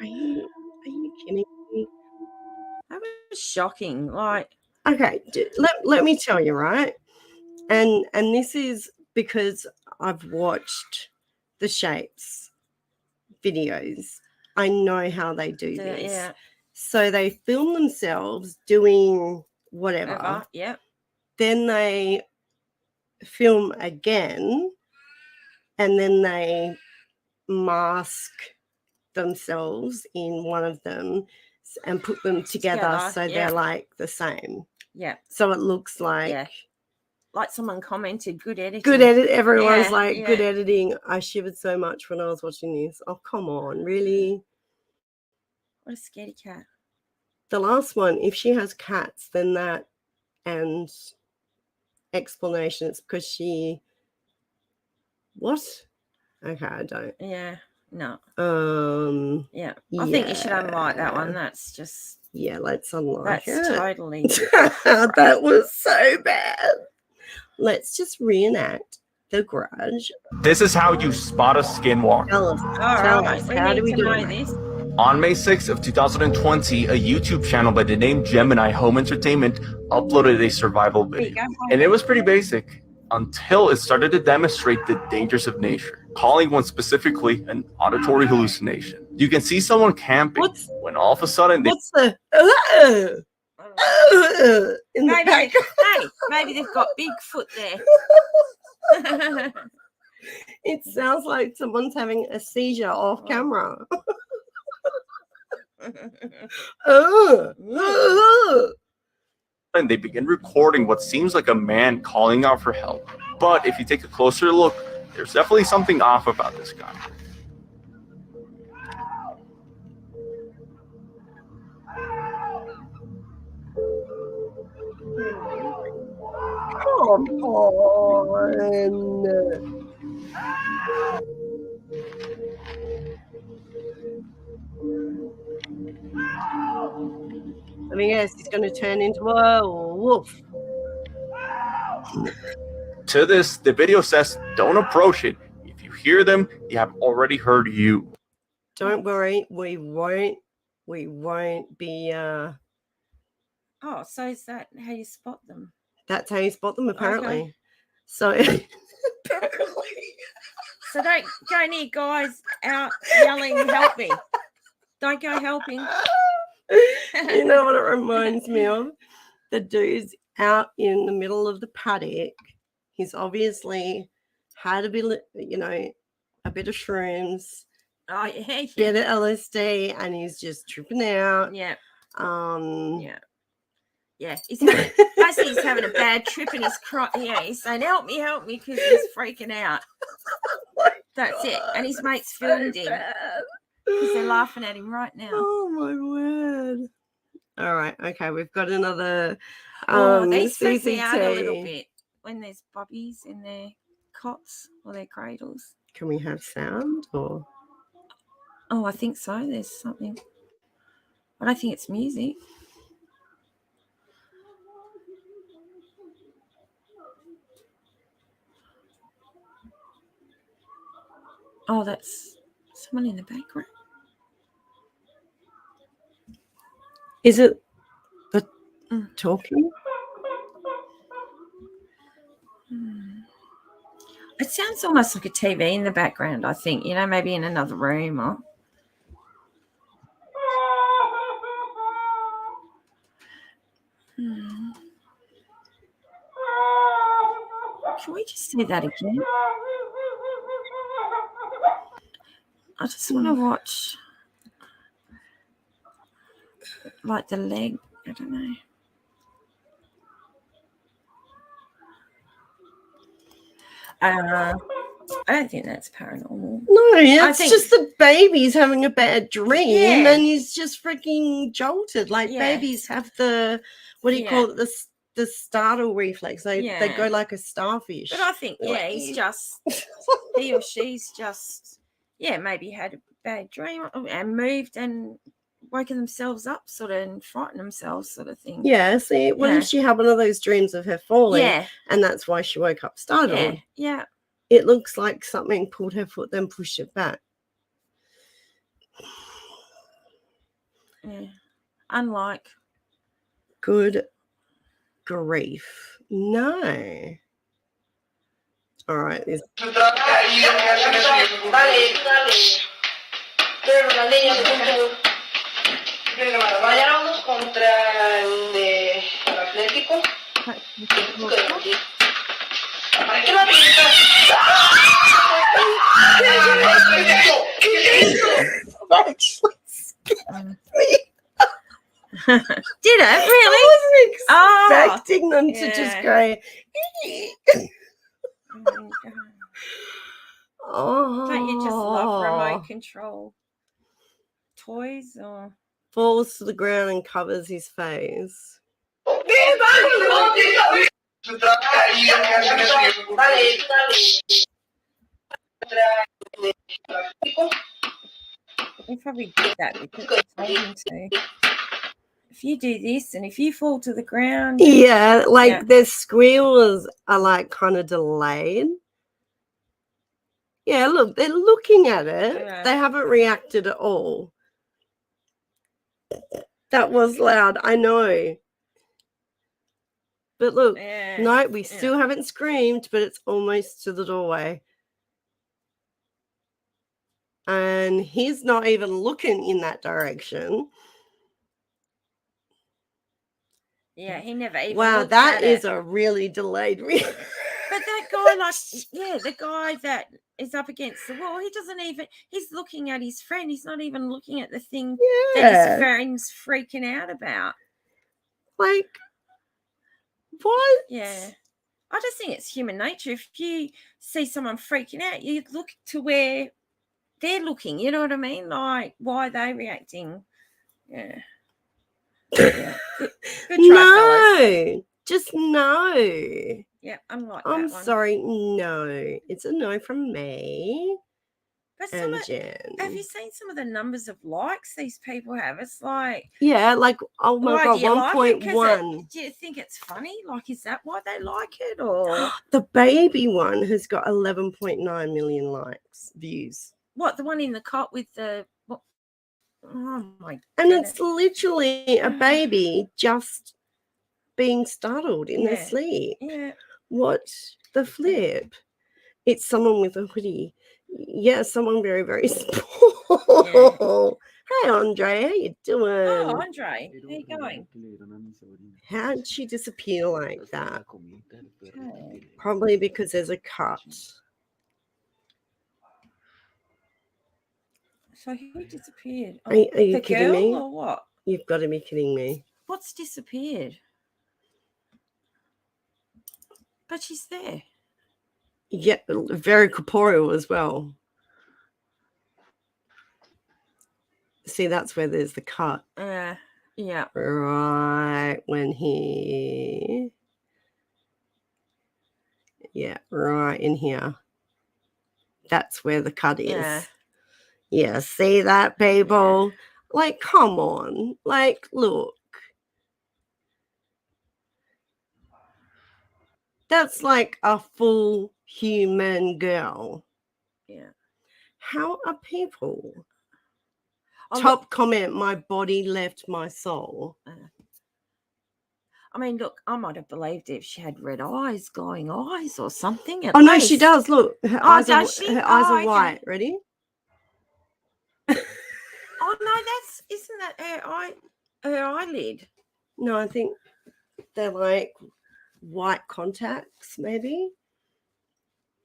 Are you kidding me? That was shocking. Like, okay, let me tell you, right? And this is because I've watched the Shapes videos. I know how they do this. Yeah. So they film themselves doing whatever. Yeah. Then they film again, and then they mask themselves in one of them and put them together so they're like the same. Yeah. So it looks like like someone commented, good editing. Good edit. Everyone's Yeah, like, good yeah. editing. I shivered so much when I was watching this. Oh, come on, really? What a scaredy cat. The last one, if she has cats, then that and explanation, it's because she. What? Okay, I don't. Yeah, no. Yeah. I think you should unlike that one. That's just. Yeah, let's unlike That's it. totally. That was so bad. Let's just reenact The Grudge. This is how you spot a skinwalker. Tell us. All Tell right, us. we How need do we to do know it? this. On May 6th of 2020, a YouTube channel by the name Gemini Home Entertainment uploaded a survival There you video. go. And it was pretty basic until it started to demonstrate the dangers of nature, calling one specifically an auditory hallucination. You can see someone camping when all of a sudden they What's the in the back? Maybe they've got Bigfoot there. It sounds like someone's having a seizure off camera. and they begin recording what seems like a man calling out for help. But if you take a closer look, there's definitely something off about this guy. Come on. I mean, yes, he's going to turn into a wolf. To this, the video says, don't approach it. If you hear them, they have already heard you. Don't worry, we won't be Oh, so is that how you spot them? that's how you spot them apparently. Okay. So apparently. So don't go near guys out yelling, help me. Don't go helping. You know what it reminds me of? The dude's out in the middle of the paddock. He's obviously had a bit, a bit of shrooms, Oh, yeah. bit of LSD, and he's just tripping out. Yeah. Yeah. Yeah. Basically, he's having a bad trip and he's crying. Yeah, he's saying, help me, because he's freaking out. That's it. And his mates filmed him because they're laughing at him right now. Oh, my word. All right. Okay. We've got another These freak me out a little CCT. bit when there's bobbies in their cots or their cradles. Can we have sound or? Oh, I think so. There's something. I don't think it's music. Oh, that's someone in the background. Is it the talking? It sounds almost like a TV in the background, I think. Maybe in another room or. Can we just see that again? I just want to watch, like the leg. I don't know. I don't think that's paranormal. No, it's think- just the baby's having a bad dream Yeah. and he's just freaking jolted. Like Yeah. babies have the, what do you call it? The startle reflex. They go like a starfish. But I think, Like- he's just, he or she's just, maybe had a bad dream and moved and woken themselves up sort of and frightened themselves sort of thing. Yeah, see, what if she had one of those dreams of her falling? Yeah. And that's why she woke up startled. Yeah. It looks like something pulled her foot, then pushed it back. Yeah. Unlike. Good grief. No. All right. Vayamos contra el de Atlético. ¿Para qué la Did it really? I wasn't Oh, expecting them to just yeah. go. Oh, Oh, don't you just love remote control toys? Or falls to the ground and covers his face. they probably did that because they told him to. If you do this and if you fall to the ground, Yeah, like Yeah. their squeals are like kind of delayed. Yeah, look, they're looking at it. Yeah. They haven't reacted at all. That was loud, I know. But look, yeah. no, we Yeah. still haven't screamed, but it's almost to the doorway. And he's not even looking in that direction. Yeah, he never even Wow, looks that at is it. a really delayed reaction. But that guy, like, yeah, the guy that is up against the wall, he doesn't even, he's looking at his friend. He's not even looking at the thing that his Yeah, friend's freaking out about. like, what? Yeah. I just think it's human nature. If you see someone freaking out, you look to where they're looking. You know what I mean? Like, why are they reacting? Yeah. Yeah. Good try, fellas. No, just no. Yeah, unlike I'm that one. sorry, no. It's a no from me But and Jen. have you seen some of the numbers of likes these people have? It's like, Yeah, like, oh my why God, do you like it? 1.1. Do you think it's funny? Like, is that why they like it? Or The baby one has got 11.9 million likes, views. what? The one in the cot with the what? Oh my! And goodness. it's literally a baby just being startled in their Yeah. sleep. Yeah. What the flip? It's someone with a hoodie. Yeah, someone very, very small. Hey, Andre, how you doing? Oh, Andre, how you going? How'd she disappear like that? Okay. Probably because there's a cut. So who disappeared? Are you the kidding girl me? or what? You've got to be kidding me. What's disappeared? But she's there. Yeah, very corporeal as well. See, that's where there's the cut. Yeah. Right when he... Yeah, right in here. That's where the cut is. Yeah. Yeah, see that, people? Like, come on. Like, look. That's like a full human girl. Yeah. How are people? Oh, Top comment, my body left my soul. I mean, look, I might have believed if she had red eyes, glowing eyes or something. Oh, no, she does. Look, her eyes are, does she? her eyes are Okay. white. Ready? Oh, no, isn't that her eyelid? No, I think they're like white contacts, maybe.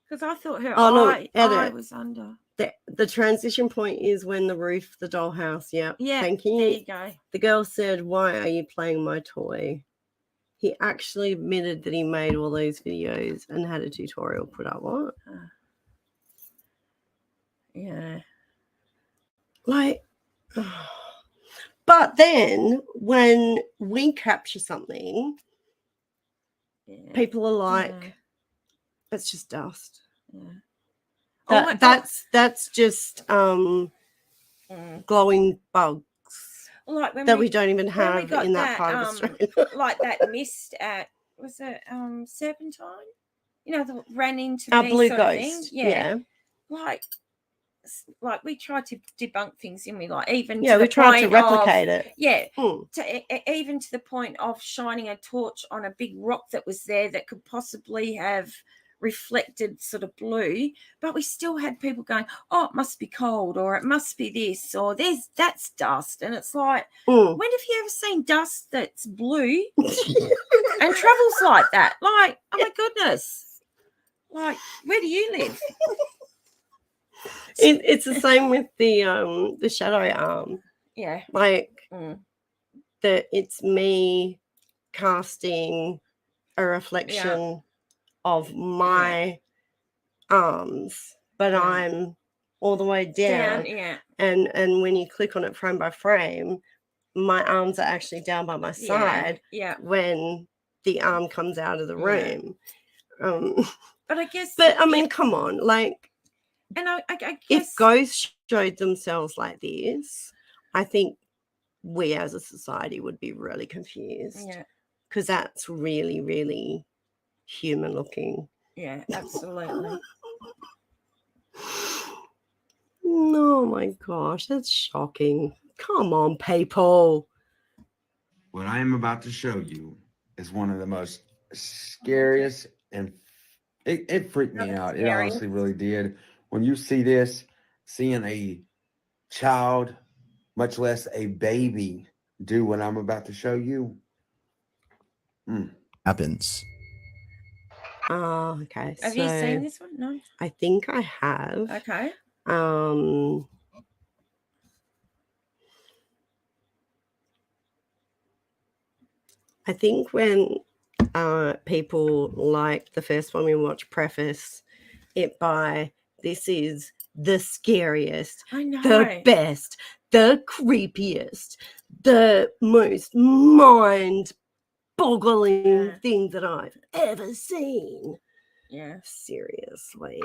Because I thought her look, eye was under. The transition point is when the roof, the dollhouse. Yeah. Thank you. There you go. The girl said, "Why are you playing my toy?" He actually admitted that he made all those videos and had a tutorial put up. What? Yeah. Like, but then when we capture something, people are like, "That's just dust." Yeah. That's just glowing bugs like when that we don't even have got in that part of Australia. Like that mist at, was it Serpentine? You know, that ran into Our me blue sort of thing. ghost. Yeah. Like we tried to debunk things, didn't we? Like even we tried to replicate it. Yeah. Even to the point of shining a torch on a big rock that was there that could possibly have reflected sort of blue, but we still had people going, oh, it must be cold, or it must be this, or that's dust. And it's like, when have you ever seen dust that's blue and travels like that? Like, oh my goodness. Like, where do you live? It's the same with the shadow arm. Yeah. Like that it's me casting a reflection of my arms, but I'm all the way down. And when you click on it frame by frame, my arms are actually down by my side when the arm comes out of the room. But I guess, but I mean, come on, like, and I guess if ghosts showed themselves like this, I think we as a society would be really confused. Because that's really, really human looking. Yeah, absolutely. Oh my gosh, that's shocking. Come on, people. What I am about to show you is one of the most scariest, and it freaked me out. It honestly really did. When you see this, seeing a child, much less a baby, do what I'm about to show you. Happens. Oh, okay. Have you seen this one? No. I think I have. Okay. I think when people like the first one we watched preface it by, this is the scariest, the best, the creepiest, the most mind-boggling thing that I've ever seen. Yeah. Seriously.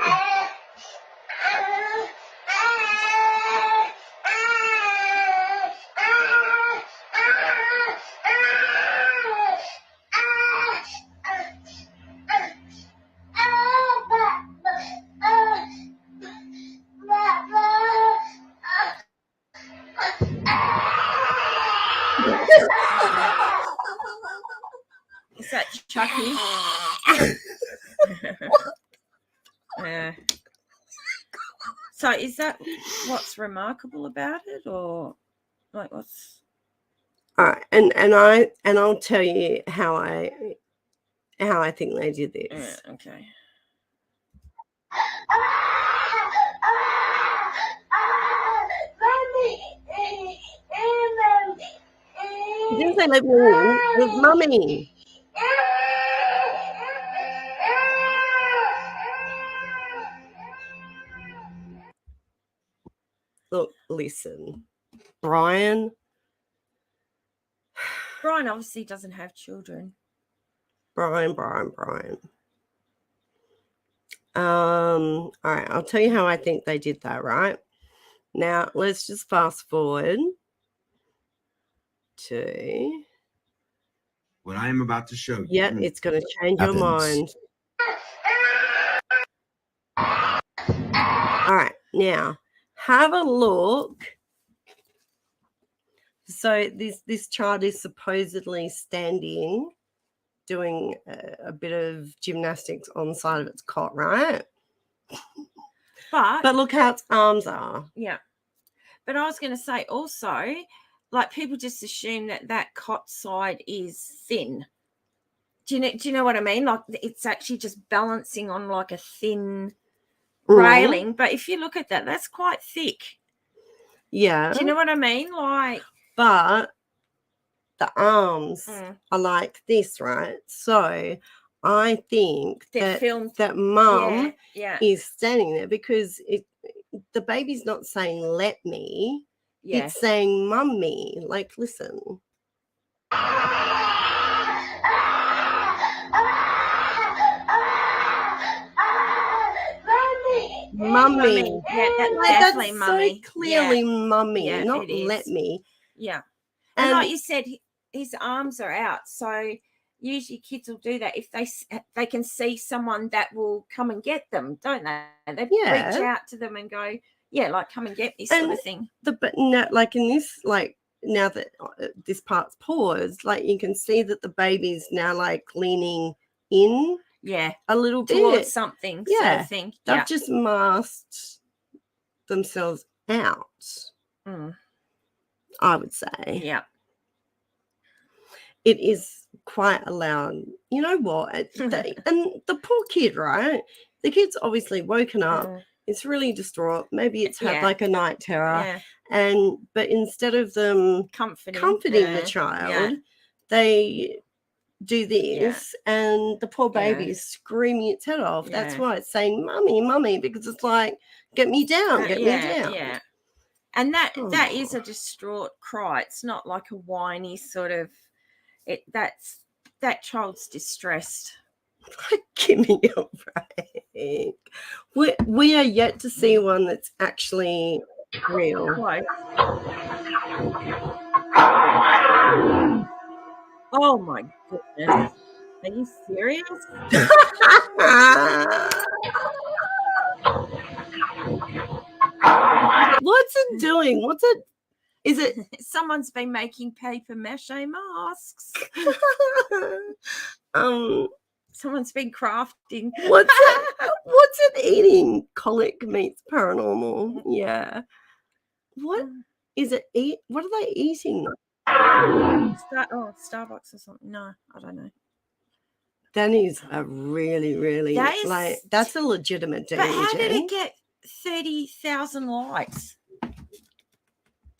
Is that Chucky? Yeah. So is that what's remarkable about it, or like what's? All right, and I'll tell you how I think they did this. Yeah, okay. He didn't say let me in. It was mummy. Look, listen, Brian obviously doesn't have children. Brian. All right, I'll tell you how I think they did that, right? Now, let's just fast forward to what I am about to show you. Yeah, it's going to change your mind. All right, now have a look. So this child is supposedly standing, doing a bit of gymnastics on the side of its cot, right? But look how its arms are. Yeah. But I was going to say also, like, people just assume that cot side is thin. Do you know what I mean? Like, it's actually just balancing on like a thin railing. But if you look at that, that's quite thick. Yeah. Do you know what I mean? Like, but the arms are like this, right? So I think that mum is standing there because the baby's not saying let me. Yeah. It's saying mummy. Like, listen. Mummy. Yeah, that's definitely mummy. So clearly mummy, not let me. Yeah. And like you said, his arms are out. So usually kids will do that if they can see someone that will come and get them, don't they? They reach out to them and go, like, come and get me, sort of thing. But no, like in this, like, now that this part's paused, like you can see that the baby's now like leaning in. Yeah, a little bit towards something. Sort of thing. They've just masked themselves out. I would say. Yeah, it is quite allowed. You know what? And the poor kid, right? The kid's obviously woken up. It's really distraught. Maybe it's had like a night terror, but instead of them comforting the child, they do this, and the poor baby is screaming its head off. That's why it's saying mummy, mummy, because it's like, get me down, get me down. Yeah. And that is a distraught cry. It's not like a whiny sort of that child's distressed. Give me a break. We are yet to see one that's actually real. Close. Oh my goodness. Are you serious? What's it doing? Is it someone's been making paper mache masks? Someone's been crafting. What's it eating? Colic meets paranormal. Yeah. What is it what are they eating? Starbucks or something. No, I don't know. That is a really that's a legitimate demon. But how did it get 30,000 likes? Do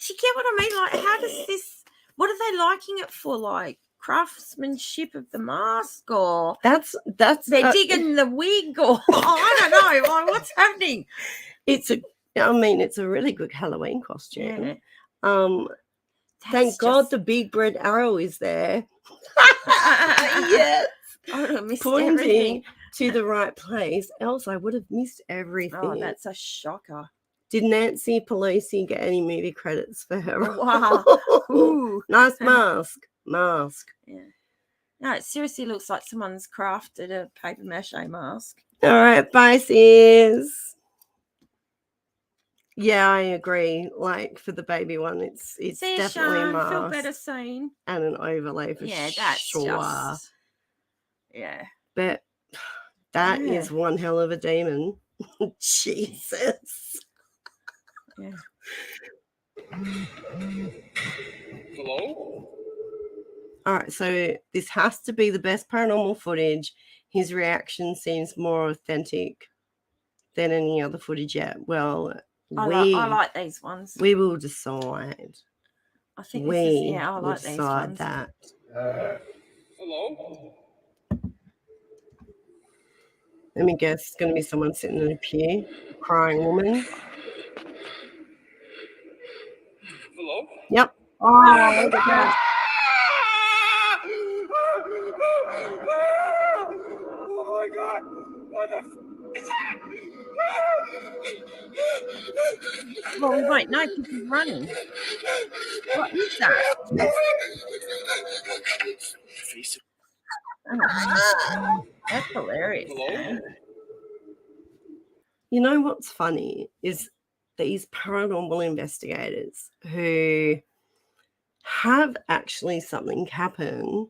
you get what I mean? Like, how does this? What are they liking it for? Like craftsmanship of the mask, or that's they're digging the wig, or I don't know. Like, what's happening? It's a really good Halloween costume. Yeah. Thank God the big red arrow is there. Yes. I would have missed pointing everything. To the right place, else I would have missed everything. Oh, that's a shocker. Did Nancy Pelosi get any movie credits for her? Wow. Ooh. Nice mask. Yeah. No, it seriously looks like someone's crafted a paper mache mask. All right, bye, sis. Yeah, I agree. Like for the baby one, it's definitely a mask. Feel better soon. And an overlay for that's sure. Just, yeah. But that is one hell of a demon. Jesus. Yeah. Hello? All right, so this has to be the best paranormal footage. His reaction seems more authentic than any other footage yet. Well, I like these ones. We will decide. I think I like these ones. That. Hello? Let me guess, it's going to be someone sitting in a pew, crying woman. Hello? Yep. Oh, look at that. Oh my God! What the? Well, we won't know because he's running. What is that? Oh, that's hilarious. Hello? You know what's funny is these paranormal investigators who have actually something happen,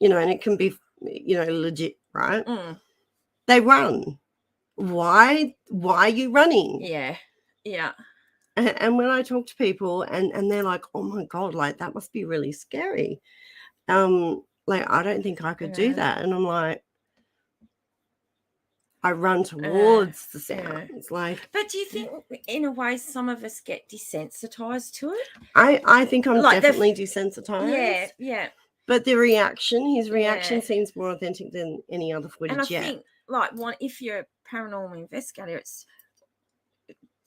and it can be, legit, right? Mm. They run. Why are you running? Yeah. And when I talk to people and they're like, oh my God, like that must be really scary. Like, I don't think I could do that. And I'm like, I run towards the sound. It's like, but do you think in a way some of us get desensitized to it? I think I'm like definitely desensitized. Yeah. But his reaction seems more authentic than any other footage. And I think if you're a paranormal investigator, it's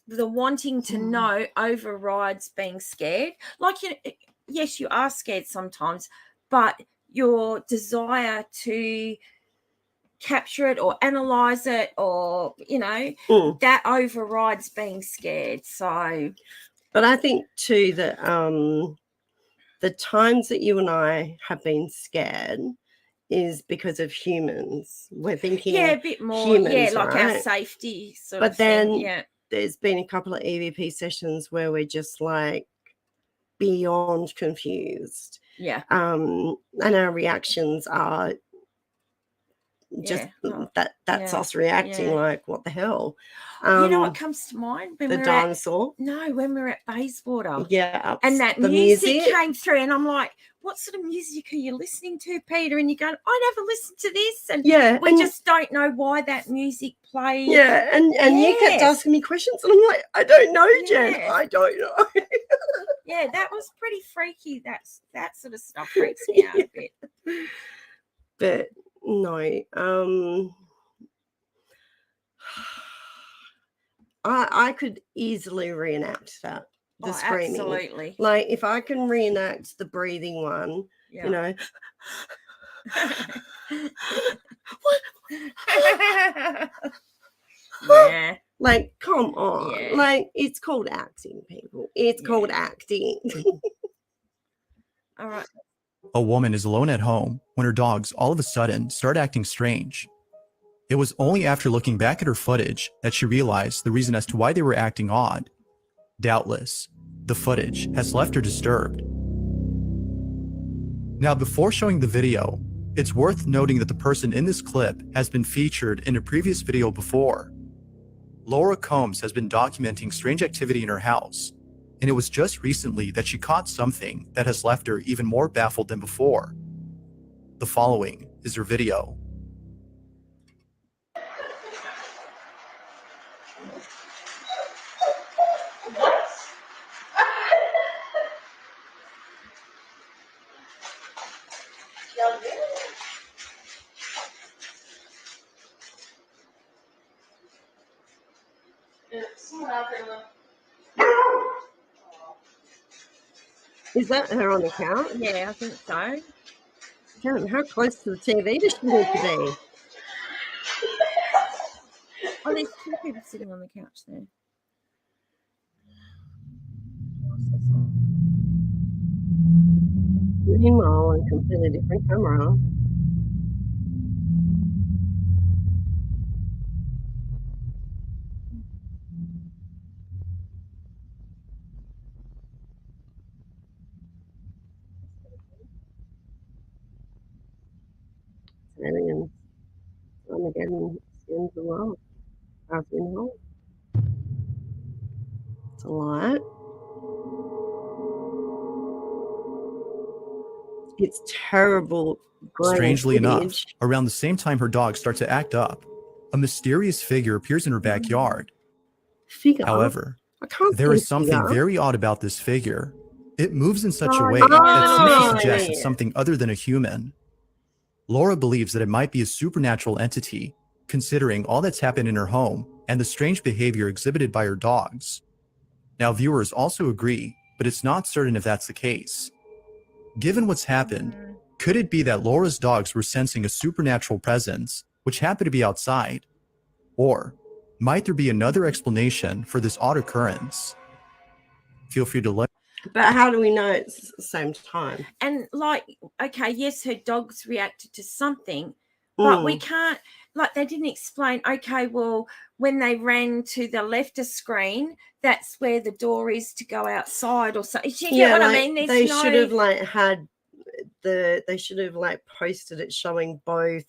the wanting to know overrides being scared. Like, yes, you are scared sometimes, but your desire to capture it or analyze it or, that overrides being scared. So, but I think too that the times that you and I have been scared is because of humans. We're thinking a bit more humans, like right? our safety sort but of then thing. There's been a couple of EVP sessions where we're just like beyond confused, and our reactions are just that's us reacting like, what the hell? You know what comes to mind? When the dinosaur. When we were at Bayswater. Yeah. And that music came through and I'm like, what sort of music are you listening to, Peter? And you're going, I never listened to this. And we just don't know why that music played. Yeah. And you kept asking me questions and I'm like, I don't know, Jen. I don't know. Yeah, that was pretty freaky. That sort of stuff freaks me out a bit. But no, I could easily reenact that. The screaming. Absolutely. Like if I can reenact the breathing one, you know. Yeah. Like, come on. Yeah. Like, it's called acting, people. It's called acting. All right. A woman is alone at home when her dogs all of a sudden start acting strange. It was only after looking back at her footage that she realized the reason as to why they were acting odd. Doubtless, the footage has left her disturbed. Now, before showing the video, it's worth noting that the person in this clip has been featured in a previous video before. Laura Combs has been documenting strange activity in her house, and it was just recently that she caught something that has left her even more baffled than before. The following is her video. Is that her on the couch? Yeah, I think so. Damn, how close to the TV does she need to be? Oh, there's two people sitting on the couch there. Meanwhile, on a completely different camera. Aliens. Armageddon skins the world. I've been home. It's a lot. It's terrible. Strangely enough, footage. around the same time her dogs start to act up, a mysterious figure appears in her backyard. Figure? However, I can't there see is something figure. very odd about this figure. It moves in such a way Oh, that seems to yeah, suggest yeah. it's something other than a human. Laura believes that it might be a supernatural entity, considering all that's happened in her home and the strange behavior exhibited by her dogs. Now, viewers also agree, but it's not certain if that's the case. Given what's happened, could it be that Laura's dogs were sensing a supernatural presence, which happened to be outside? Or might there be another explanation for this odd occurrence? Feel free to let. But how do we know it's the same time? And like, okay, yes, her dogs reacted to something, but we can't, like, they didn't explain, okay, well, when they ran to the left of screen, that's where the door is to go outside or something. Do you get what I mean? There's they no... should have like had they should have like posted it showing both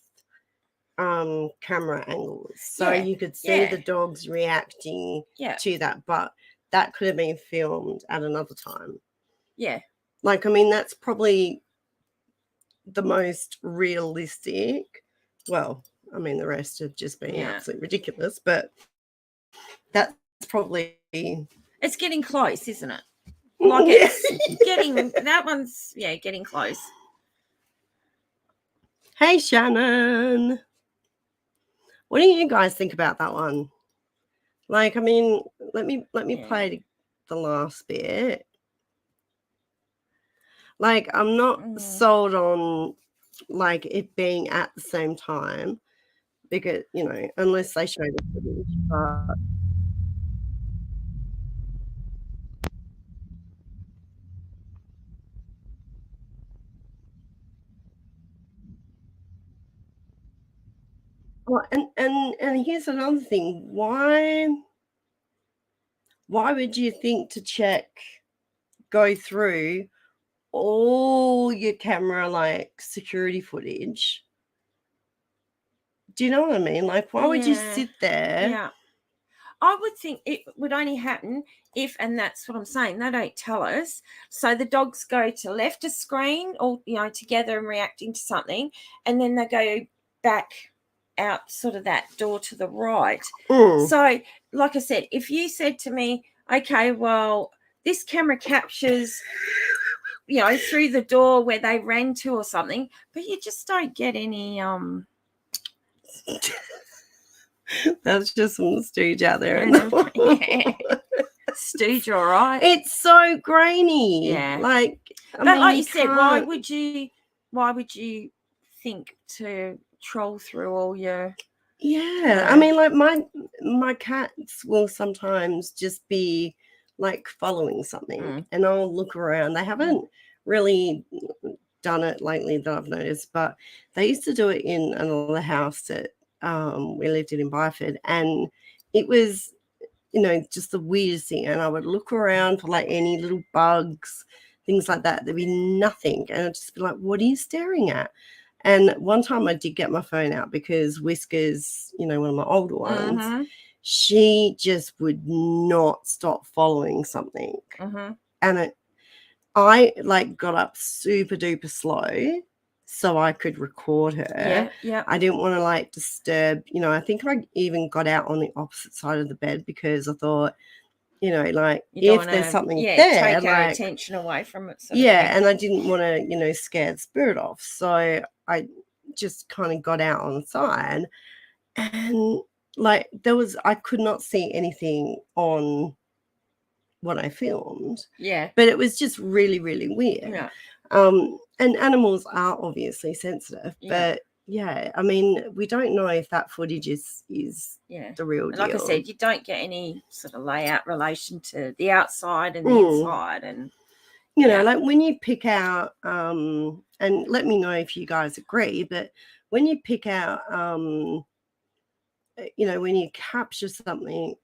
camera angles so you could see the dogs reacting to that, but that could have been filmed at another time. Like, I mean, that's probably the most realistic. Well, I mean, the rest have just been absolutely ridiculous, but that's probably... It's getting close, isn't it? Like, it's getting... That one's, getting close. Hey, Shannon. What do you guys think about that one? Like, I mean, let me play the last bit. Like, I'm not sold on like it being at the same time, because, you know, unless they show the footage. But well, and here's another thing. Why would you think to go through all your camera like security footage? Do you know what I mean? Like, why would you sit there? Yeah. I would think it would only happen if, and that's what I'm saying, they don't tell us. So the dogs go to left of screen, or, you know, together and reacting to something, and then they go back out sort of that door to the right. So, like I said, if you said to me, okay, well, this camera captures, through the door where they ran to or something, but you just don't get any That's just some stooge out there. Stooge, all right. It's so grainy. Yeah. Like, But like you said, why can't- would you think to troll through all your Yeah, I mean, like my cats will sometimes just be like following something, and I'll look around. They haven't really done it lately that I've noticed, but they used to do it in another house that we lived in Byford, and it was, just the weirdest thing. And I would look around for like any little bugs, things like that. There'd be nothing, and I'd just be like, "What are you staring at?" And one time I did get my phone out because Whiskers, one of my older ones, she just would not stop following something. And I like got up super duper slow so I could record her. Yeah. I didn't want to like disturb, I think I even got out on the opposite side of the bed because I thought, like if there's something there, take like, our attention away from it. And I didn't want to, scare the spirit off. So I just kind of got out on the side, and like I could not see anything on what I filmed. Yeah. But it was just really, really weird. Yeah. And animals are obviously sensitive, but yeah, I mean, we don't know if that footage is the real deal. Like I said, you don't get any sort of layout relation to the outside and the inside, and like when you pick out and let me know if you guys agree, but when you pick out when you capture something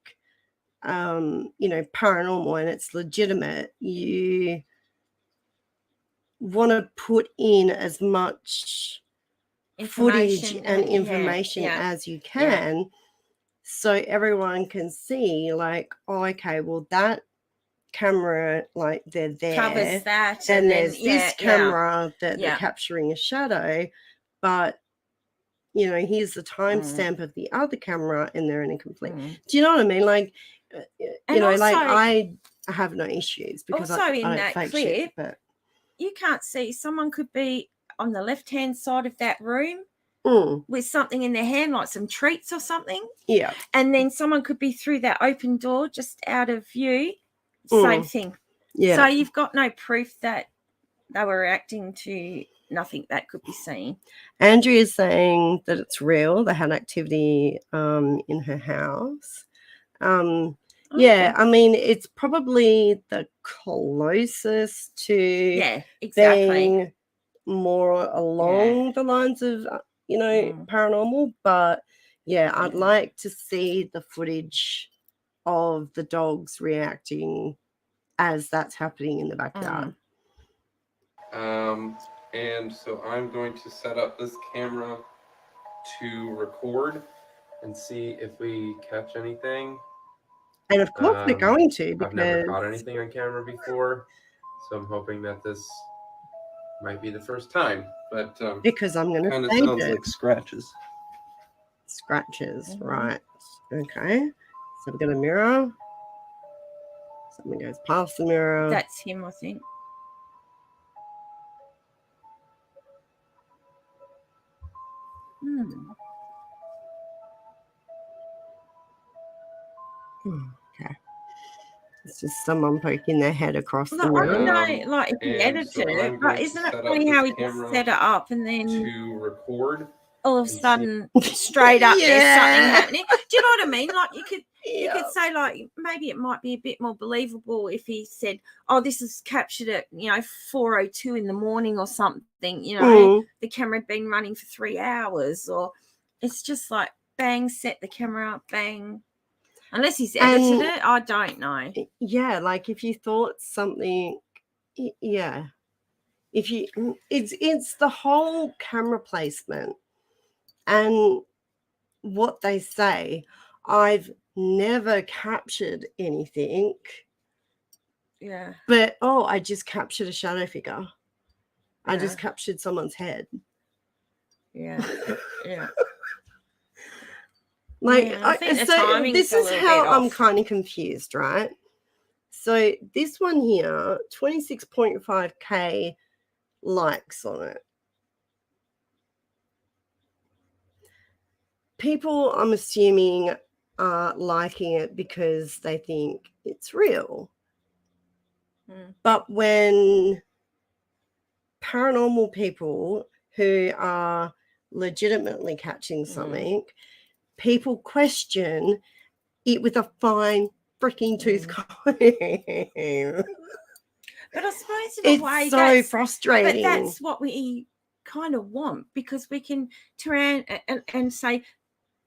paranormal and it's legitimate, you want to put in as much footage and information as you can, so everyone can see like, oh, okay, well that camera, like they're there, covers that, and and there's this camera that they're capturing a shadow, but here's the timestamp of the other camera and they're incomplete. Do you know what I mean? Like, also, like I have no issues because also I in don't that fake clip, shit, but you can't see. Someone could be on the left-hand side of that room with something in their hand, like some treats or something. Yeah. And then someone could be through that open door just out of view. Same thing. Yeah. So you've got no proof that they were reacting to nothing that could be seen. Andrea is saying that it's real. They had activity in her house. Yeah, I mean, it's probably the closest to being more along the lines of, paranormal. But yeah, I'd like to see the footage of the dogs reacting as that's happening in the backyard. And so I'm going to set up this camera to record and see if we catch anything. And of course we're going to, because I've never caught anything on camera before, so I'm hoping that this might be the first time. But because I'm going to kind of save sounds it. like scratches. Scratches, right? Okay. So we've got a mirror. Something goes past the mirror. That's him, I think. Okay. It's just someone poking their head across the I don't room. know, like if you edited it, but isn't it funny how he just set it up and then to record all of a sudden straight up there's something happening? Do you know what I mean? Like you could say, like, maybe it might be a bit more believable if he said, oh, this is captured at 4:02 in the morning or something, the camera had been running for 3 hours, or it's just like bang, set the camera up, bang. Unless he's edited it, I don't know. Yeah, like if you thought something, yeah. If you, it's the whole camera placement and what they say. I've never captured anything. Yeah. But I just captured a shadow figure. I just captured someone's head. Yeah. Yeah. Like, I think the timing's this a is little how bit I'm off. kind of confused, right? So this one here, 26.5K likes on it. People, I'm assuming, are liking it because they think it's real. But when paranormal people who are legitimately catching something, people question it with a fine freaking tooth comb. But I suppose in a way, It's so but frustrating. that's what we kind of want, because we can turn and say,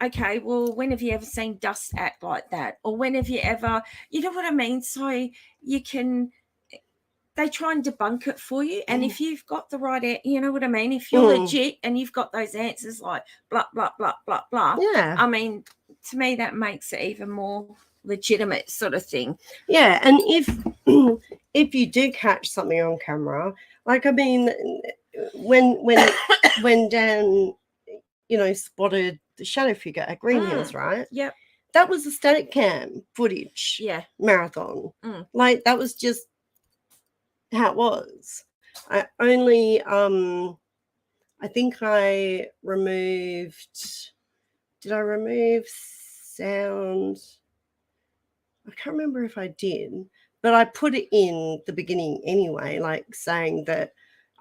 okay, well, when have you ever seen dust act like that? Or when have you ever, you know what I mean? So you can, they try and debunk it for you. And if you've got the right, you know what I mean? If you're legit and you've got those answers like blah, blah, blah, blah, blah. Yeah. I mean, to me, that makes it even more legitimate sort of thing. Yeah. And if you do catch something on camera, like, I mean, when Dan, you know, spotted the shadow figure at Green Hills, right? Yep. That was a static cam footage. Yeah. Marathon. Like, that was just how it was. I only I think I removed, did I remove sound? I can't remember if I did, but I put it in the beginning anyway, like saying that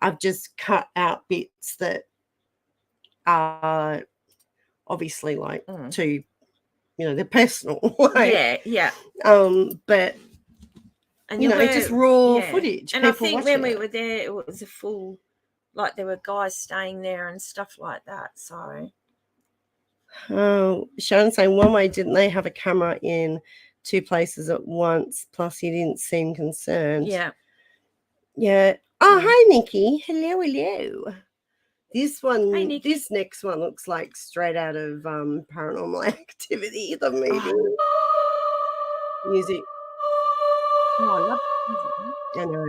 I've just cut out bits that are obviously like too, you know, they're personal. Like, yeah. But and you know, just raw footage. And I think when we were there, it was a full, like, there were guys staying there and stuff like that. So, Sharon's saying, one way, didn't they have a camera in 2 places at once? Plus, he didn't seem concerned. yeah. Oh, hi, Nikki. Hello. This one, Hey, Nikki. this next one looks like straight out of Paranormal Activity, the movie. Music. Oh, I love music. I know.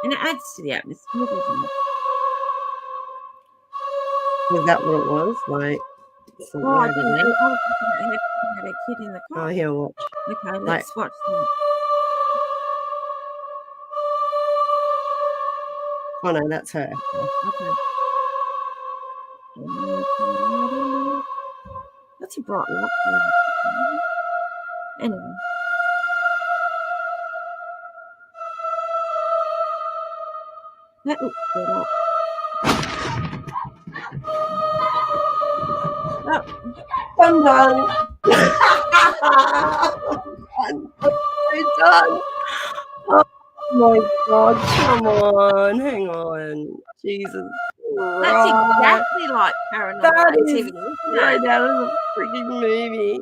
And it adds to the atmosphere, doesn't it? Is that what it was? Like, Oh, I didn't. I was looking at a kid in the car. Oh, here, watch. Okay, let's watch that. Oh, no, that's her. Okay. That's a bright light. Anyway. That looks better. I'm done. I'm done. Oh my God, come on, hang on. Jesus That's Christ. exactly like Paranormal That is Activity. right out of the freaking movie.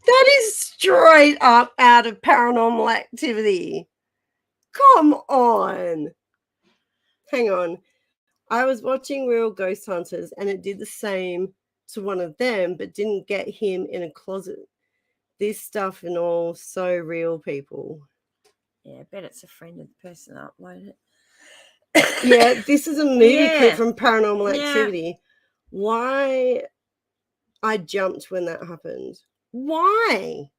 That is straight up out of Paranormal Activity. Come on. Hang on. I was watching Real Ghost Hunters and it did the same to one of them, but didn't get him in a closet. This stuff and all, so real, people. Yeah, I bet it's a friend of the person that uploaded it. Yeah, this is a movie clip from Paranormal Activity. Why I jumped when that happened. Why?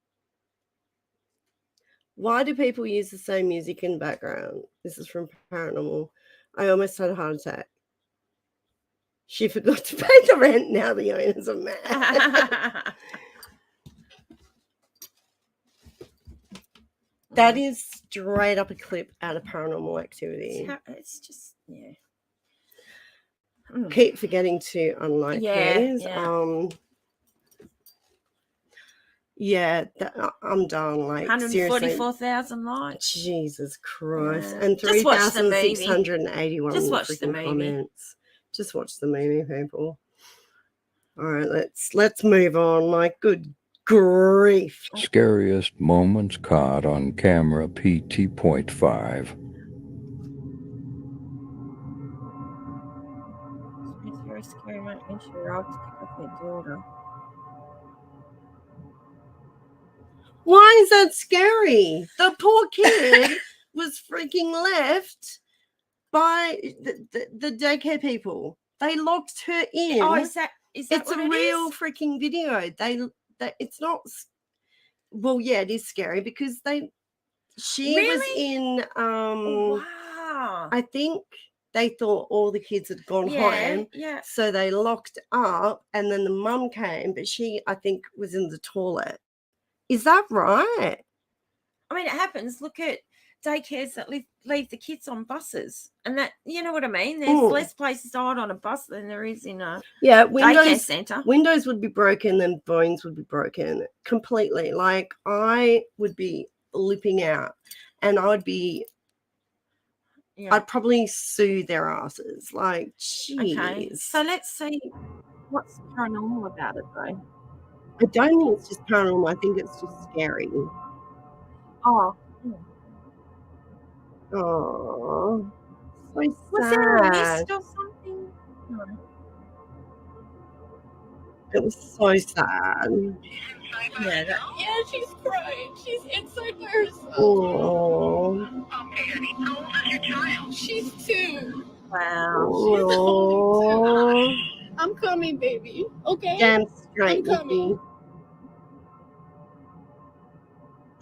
Why do people use the same music in the background? This is from Paranormal. I almost had a heart attack. She forgot to pay the rent. Now the owners are mad. That is straight up a clip out of Paranormal Activity. It's just, yeah. Keep forgetting to unlike these. I'm done. Like, 144,000 likes. Jesus Christ. And 3,681 freaking comments. Just watch the movie, people. All right, let's move on. My good grief. Scariest moments caught on camera PT.5. very scary moment when she arrived to pick up her daughter. Why is that scary? The poor kid was freaking left by the daycare people. They locked her in. Oh, is that it's what a it real is? freaking video. They it's not. Well, yeah, it is scary because she was Really? in. Wow. I think they thought all the kids had gone Yeah, home, yeah. so they locked up, and then the mum came, but she, I think, was in the toilet. Is that right? I mean, it happens. Look at daycares that leave the kids on buses, and that, you know what I mean. There's less places to hide on a bus than there is in a daycare center. Windows would be broken, then bones would be broken completely. Like I would be flipping out, and I would be. Yeah. I'd probably sue their asses. Like, jeez. Okay. So let's see what's paranormal about it, though. I don't think it's just paranormal. I think it's just scary. Oh. Oh, so Was there a sad. mist or something? No. It was so sad. Yeah, she's crying. She's inside by herself. Oh. Okay, honey, how old is your child? She's 2. Wow. Oh. I'm coming, baby. Okay? Damn straight, I'm coming. Nikki.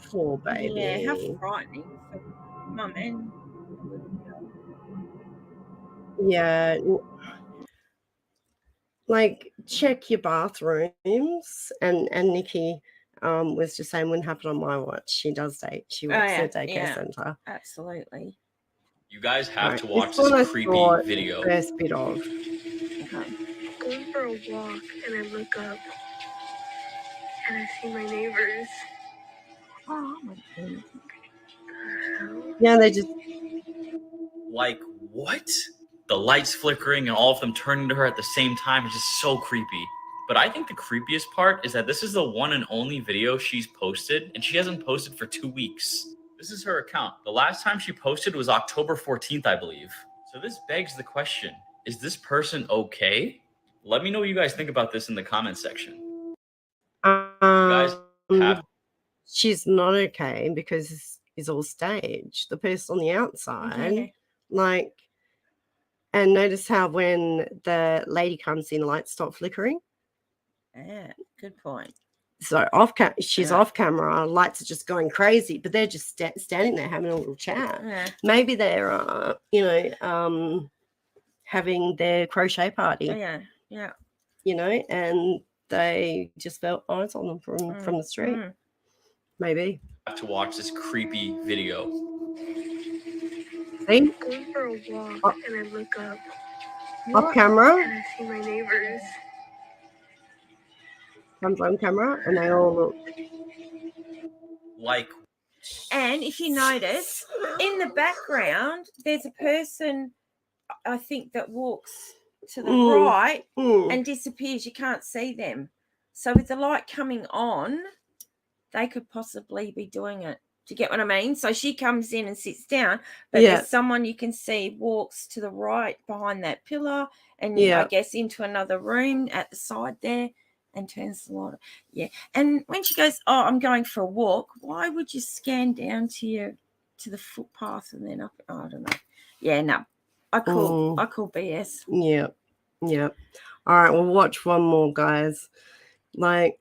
Poor baby. Yeah, how frightening for mum and yeah. Like, check your bathrooms. And Nikki was just saying wouldn't happen on my watch. She does date. She works at a daycare center. Absolutely. You guys have to Right, watch this one this I creepy thought video. First bit of. Okay. Going for a walk and I look up and I see my neighbors. Oh my goodness. Yeah, they just. Like, what? The lights flickering and all of them turning to her at the same time is just so creepy. But I think the creepiest part is that this is the one and only video she's posted, and she hasn't posted for 2 weeks. This is her account. The last time she posted was October 14th, I believe. So this begs the question, is this person okay? Let me know what you guys think about this in the comment section. You guys have... She's not okay because it's all staged. The person on the outside, like, and notice how when the lady comes in, lights stop flickering. Yeah, good point. So she's off camera, lights are just going crazy, but they're just standing there having a little chat. Yeah. Maybe they're, having their crochet party. Yeah, yeah. And they just felt eyes on them from the street. Maybe. I have to watch this creepy video. See? Going for a walk and I look up. Off camera. And I see my neighbors. Comes on camera and they all look. Like. And if you notice, in the background, there's a person, I think, that walks to the right and disappears. You can't see them. So with the light coming on, they could possibly be doing it. Do you get what I mean? So she comes in and sits down, but there's someone you can see walks to the right behind that pillar and I guess into another room at the side there and turns the light. Yeah. And when she goes, oh, I'm going for a walk, why would you scan down to the footpath and then up? Oh, I don't know. Yeah, no. I call BS. Yeah. Yeah. All right, we'll watch one more, guys. Like,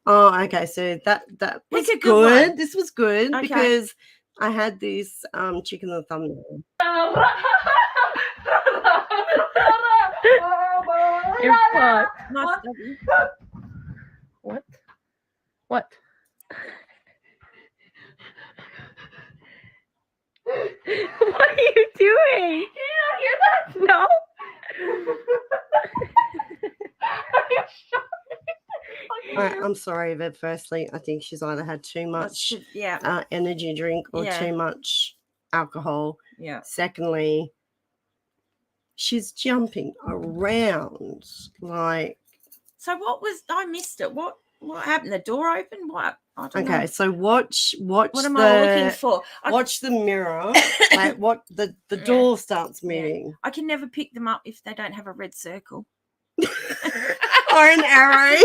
okay, so that was good. This was good because I had this chick in the thumbnail. You're fucked. Nice W. What? What? What are you doing? You not hear that? No. I'm sorry, but firstly, I think she's either had too much energy drink or too much alcohol. Yeah. Secondly, she's jumping around like. So I missed it. What happened? The door opened? What? I don't know. So watch. What am I looking for? Watch the mirror. Like what the door starts moving. I can never pick them up if they don't have a red circle. Or an arrow.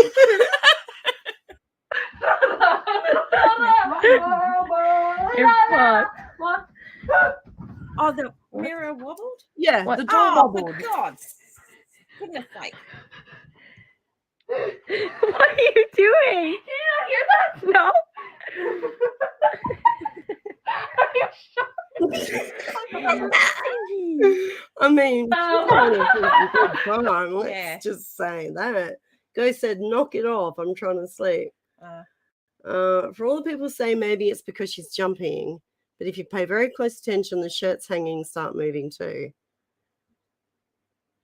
What? Oh, the mirror wobbled? Yeah, What? the door Oh, wobbled. for God's goodness sake. What are you doing? Did you not hear that? No. I mean, she's having a pretty good time. Let's Yeah. just say that. Ghost said, knock it off. I'm trying to sleep. For all the people say maybe it's because she's jumping, but if you pay very close attention, the shirts hanging start moving too.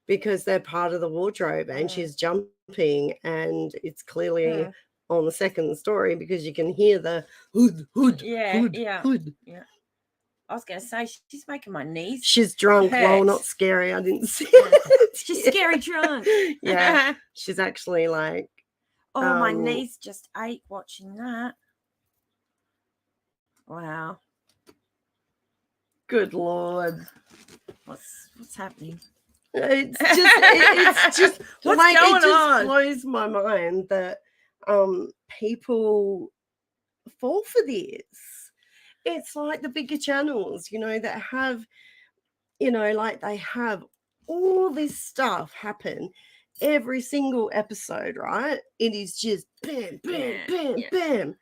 Because they're part of the wardrobe and she's jumping, and it's clearly on the second story because you can hear the hood, Yeah, hood, yeah. hood. Yeah. I was going to say, she's making my knees. She's drunk. Well, hurt. not scary. I didn't see it. She's scary drunk. Yeah, she's actually like. Oh, my knees just ache watching that. Wow. Good Lord. What's happening? It's just What's like going it just on? blows my mind that people fall for this. It's like the bigger channels, that have, like they have all this stuff happen every single episode, right? It is just bam, bam, bam, bam.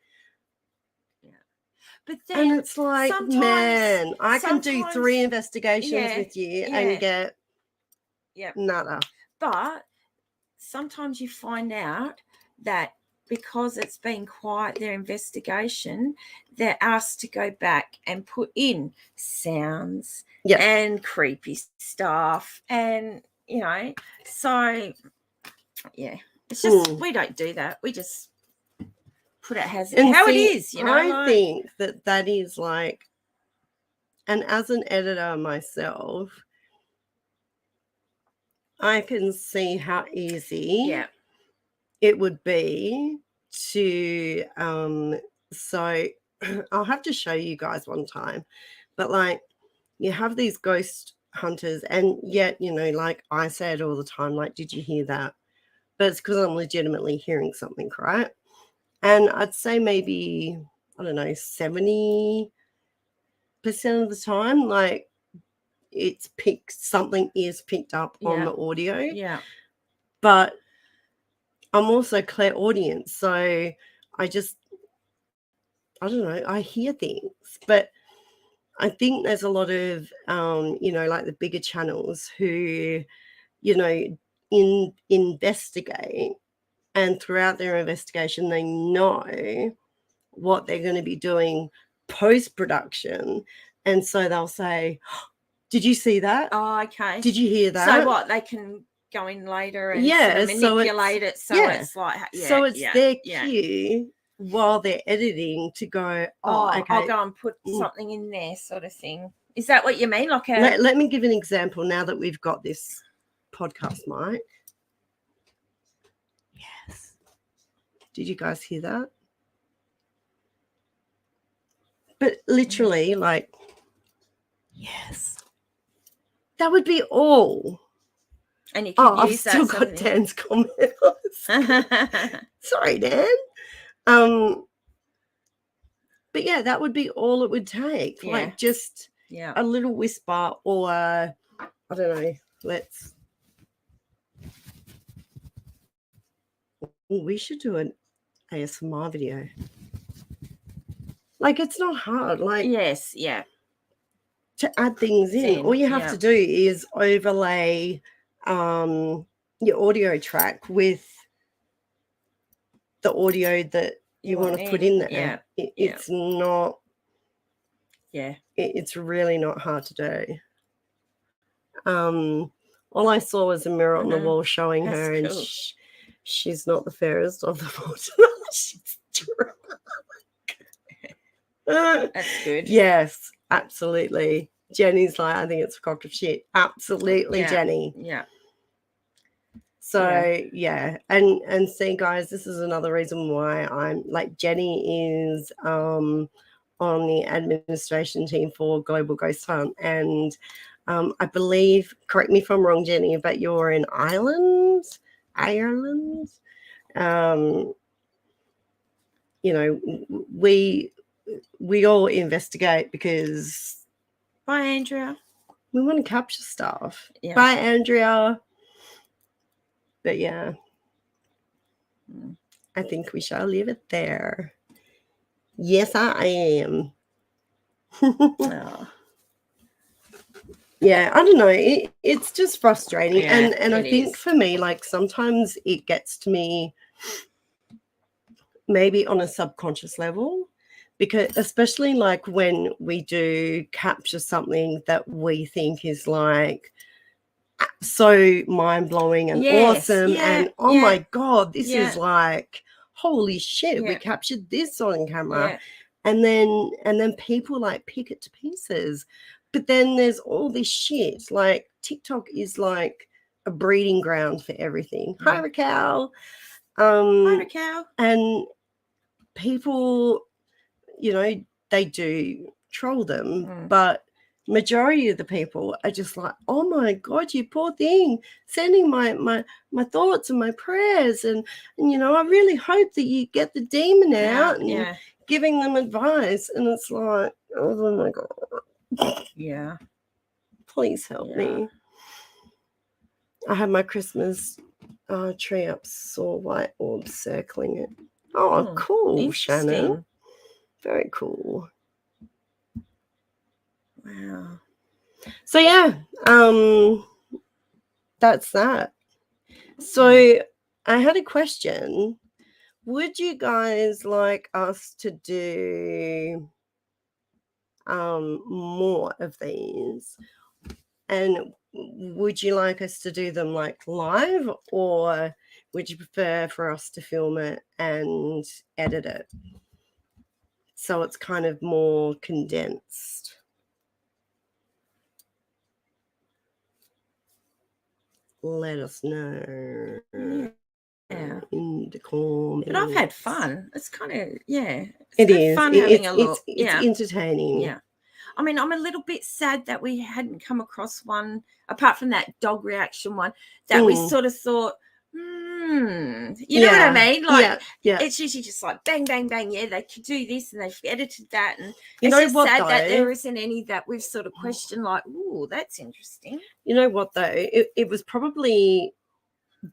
But then And it's like, man, I can do 3 investigations with you and get nada. But sometimes you find out that because it's been quiet, their investigation, they're asked to go back and put in sounds and creepy stuff. And, so, yeah, it's just, we don't do that. We just put it as how it is, I think that is like, and as an editor myself, I can see how easy it would be to so I'll have to show you guys one time, but like you have these ghost hunters, and yet like I say it all the time, like, did you hear that? But it's because I'm legitimately hearing something, right? And I'd say maybe, I don't know, 70% of the time, like something is picked up on the audio. Yeah. But I'm also clairaudient, so I don't know, I hear things. But I think there's a lot of like the bigger channels who, investigate, and throughout their investigation they know what they're going to be doing post-production, and so they'll say, did you see that? Oh, okay. Did you hear that? So what, they can go in later and sort of manipulate it, so it's like so it's their cue while they're editing to go, okay, I'll go and put something in there, sort of thing. Is that what you mean? Like let me give an example now that we've got this podcast mic. Yes. Did you guys hear that? But literally, like, yes. That would be all. And you can use I've still that got Dan's comment. Sorry, Dan. But yeah, that would be all it would take. Like just a little whisper, or I don't know. We should do an ASMR video. Like, it's not hard. Like, to add things in. All you have to do is overlay your audio track with the audio that you want to put in there. It's not. It's really not hard to do. All I saw was a mirror on the wall showing her, and she's not the fairest of the four. She's drunk. That's good. Yes, absolutely. Jenny's like, I think it's a crock of shit. Absolutely, Jenny. Yeah. So and see, guys, this is another reason why I'm like, Jenny is on the administration team for Global Ghost Hunt, and I believe, correct me if I'm wrong, Jenny, but you're in Ireland Ireland. You know, we all investigate because Bye, Andrea. we want to capture stuff. Yeah. Bye, Andrea. But yeah, I think we shall leave it there. Yes, I am. Oh. Yeah, I don't know. It's just frustrating. Yeah, and I it think is. for me, like sometimes it gets to me maybe on a subconscious level, because especially like when we do capture something that we think is like so mind-blowing and Yes, awesome, yeah, and oh yeah, my god, this yeah. is like holy shit, we Yeah. captured this on camera. Yeah. And then people like pick it to pieces. But then there's all this shit. Like TikTok is like a breeding ground for everything. Hi, Raquel. Hi, Raquel. And people, you know, they do troll them, but majority of the people are just like, oh my god, you poor thing, sending my thoughts and my prayers, and you know, I really hope that you get the demon out, and giving them advice. And it's like, oh my god, yeah, please help me. I have my Christmas tree up, saw white orbs circling it. Oh, cool, Shannon. Very cool. Wow. So yeah, that's that. So I had a question. Would you guys like us to do more of these? And would you like us to do them like live, or would you prefer for us to film it and edit it so it's kind of more condensed? Let us know. Yeah. In the comments. But I've had fun. It's kind of It is fun having a look. It's entertaining. Yeah. I mean, I'm a little bit sad that we hadn't come across one, apart from that dog reaction one, that we sort of thought, you know what I mean? Like, it's usually just like bang, bang, bang. Yeah, they could do this and they've edited that. And you it's know just what, sad though? that there isn't any that we've sort of questioned, like, ooh, that's interesting. You know what, though? It was probably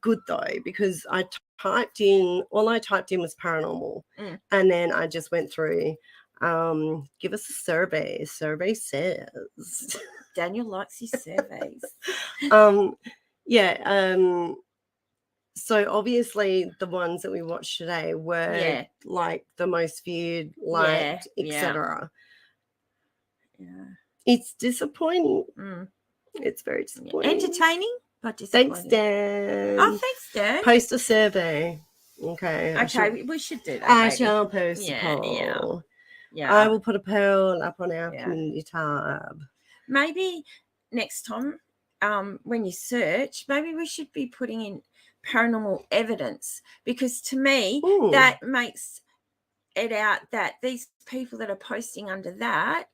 good, though, because I typed in, all I typed in was paranormal. And then I just went through, give us a survey. Survey says. Daniel likes his surveys. So obviously the ones that we watched today were like the most viewed, liked, etc. Yeah. It's disappointing. It's very disappointing. Entertaining, but disappointing. Thanks, Dan. Oh, thanks, Dan. Post a survey. Okay. Okay, we should do that. I shall post a poll. Yeah. I will put a poll up on our community tab. Maybe next time, when you search, maybe we should be putting in paranormal evidence, because to me that makes it out that these people that are posting under that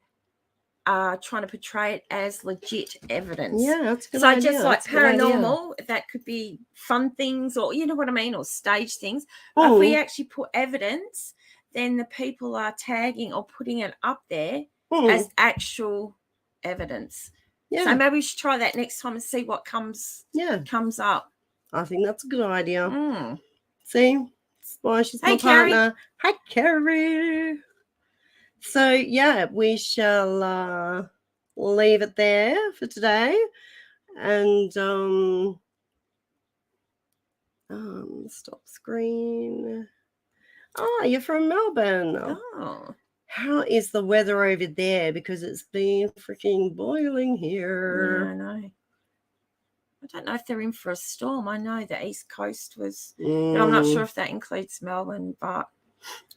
are trying to portray it as legit evidence. Yeah, that's a good so idea. Just like That's a good idea. paranormal, that could be fun things, or you know what I mean, or stage things. But if we actually put evidence, then the people are tagging or putting it up there as actual evidence. Yeah. So maybe we should try that next time and see what comes up. I think that's a good idea. See? Why she's my Carrie. partner. Hi, Carrie. So yeah, we shall leave it there for today. And stop screen. Oh, you're from Melbourne. Oh. How is the weather over there? Because it's been freaking boiling here. Yeah, I know. I don't know if they're in for a storm. I know the East Coast was, but I'm not sure if that includes Melbourne. But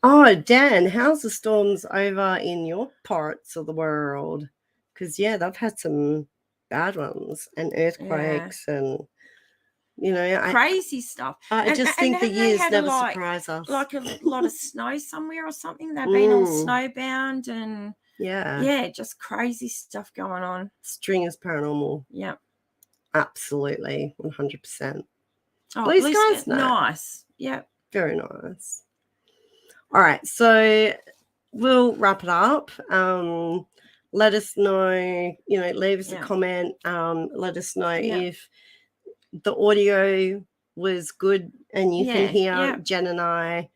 oh, Dan, how's the storms over in your parts of the world? Because they've had some bad ones and earthquakes and crazy stuff. I just think the years never surprise us. Like a lot of snow somewhere or something. They've been all snowbound and just crazy stuff going on. String is paranormal. Yeah. Absolutely, 100%. Oh, Blue blue skies, sky, no. nice. Yep. Very nice. All right, so we'll wrap it up. Let us know, leave us a comment. Let us know if the audio was good and you can hear Jen and I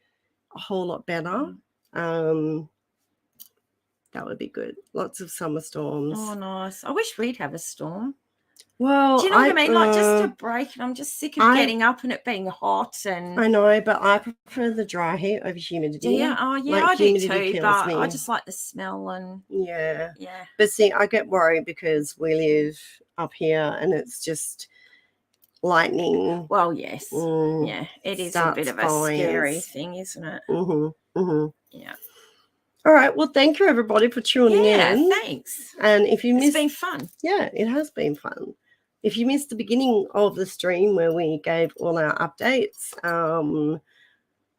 a whole lot better. That would be good. Lots of summer storms. Oh, nice. I wish we'd have a storm. Well, do you know what I mean? Like just a break, and I'm just sick of getting up and it being hot. And I know, but I prefer the dry heat over humidity. Do you? Oh, yeah, like, I do humidity too. kills But me. I just like the smell and yeah. Yeah. But see, I get worried because we live up here, and it's just lightning. Well, yes, yeah, it is a bit of a scary thing, isn't it? Yeah. All right. Well, thank you everybody for tuning in. Thanks. And if you missed, It's been fun. Yeah, it has been fun. If you missed the beginning of the stream where we gave all our updates,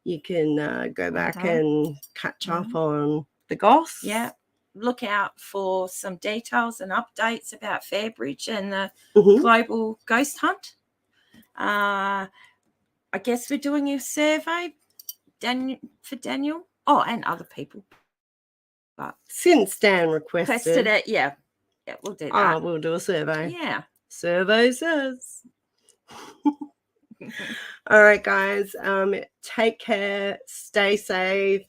you can go back and catch up on the goss. Yeah. Look out for some details and updates about Fairbridge and the global ghost hunt. I guess we're doing a survey for Daniel. Oh, and other people. But since Dan requested it, yeah, we'll do that. We'll do a survey. Yeah. Survey says. All right, guys. Take care. Stay safe.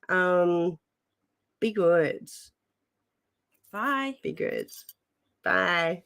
Be good. Bye. Be good. Bye.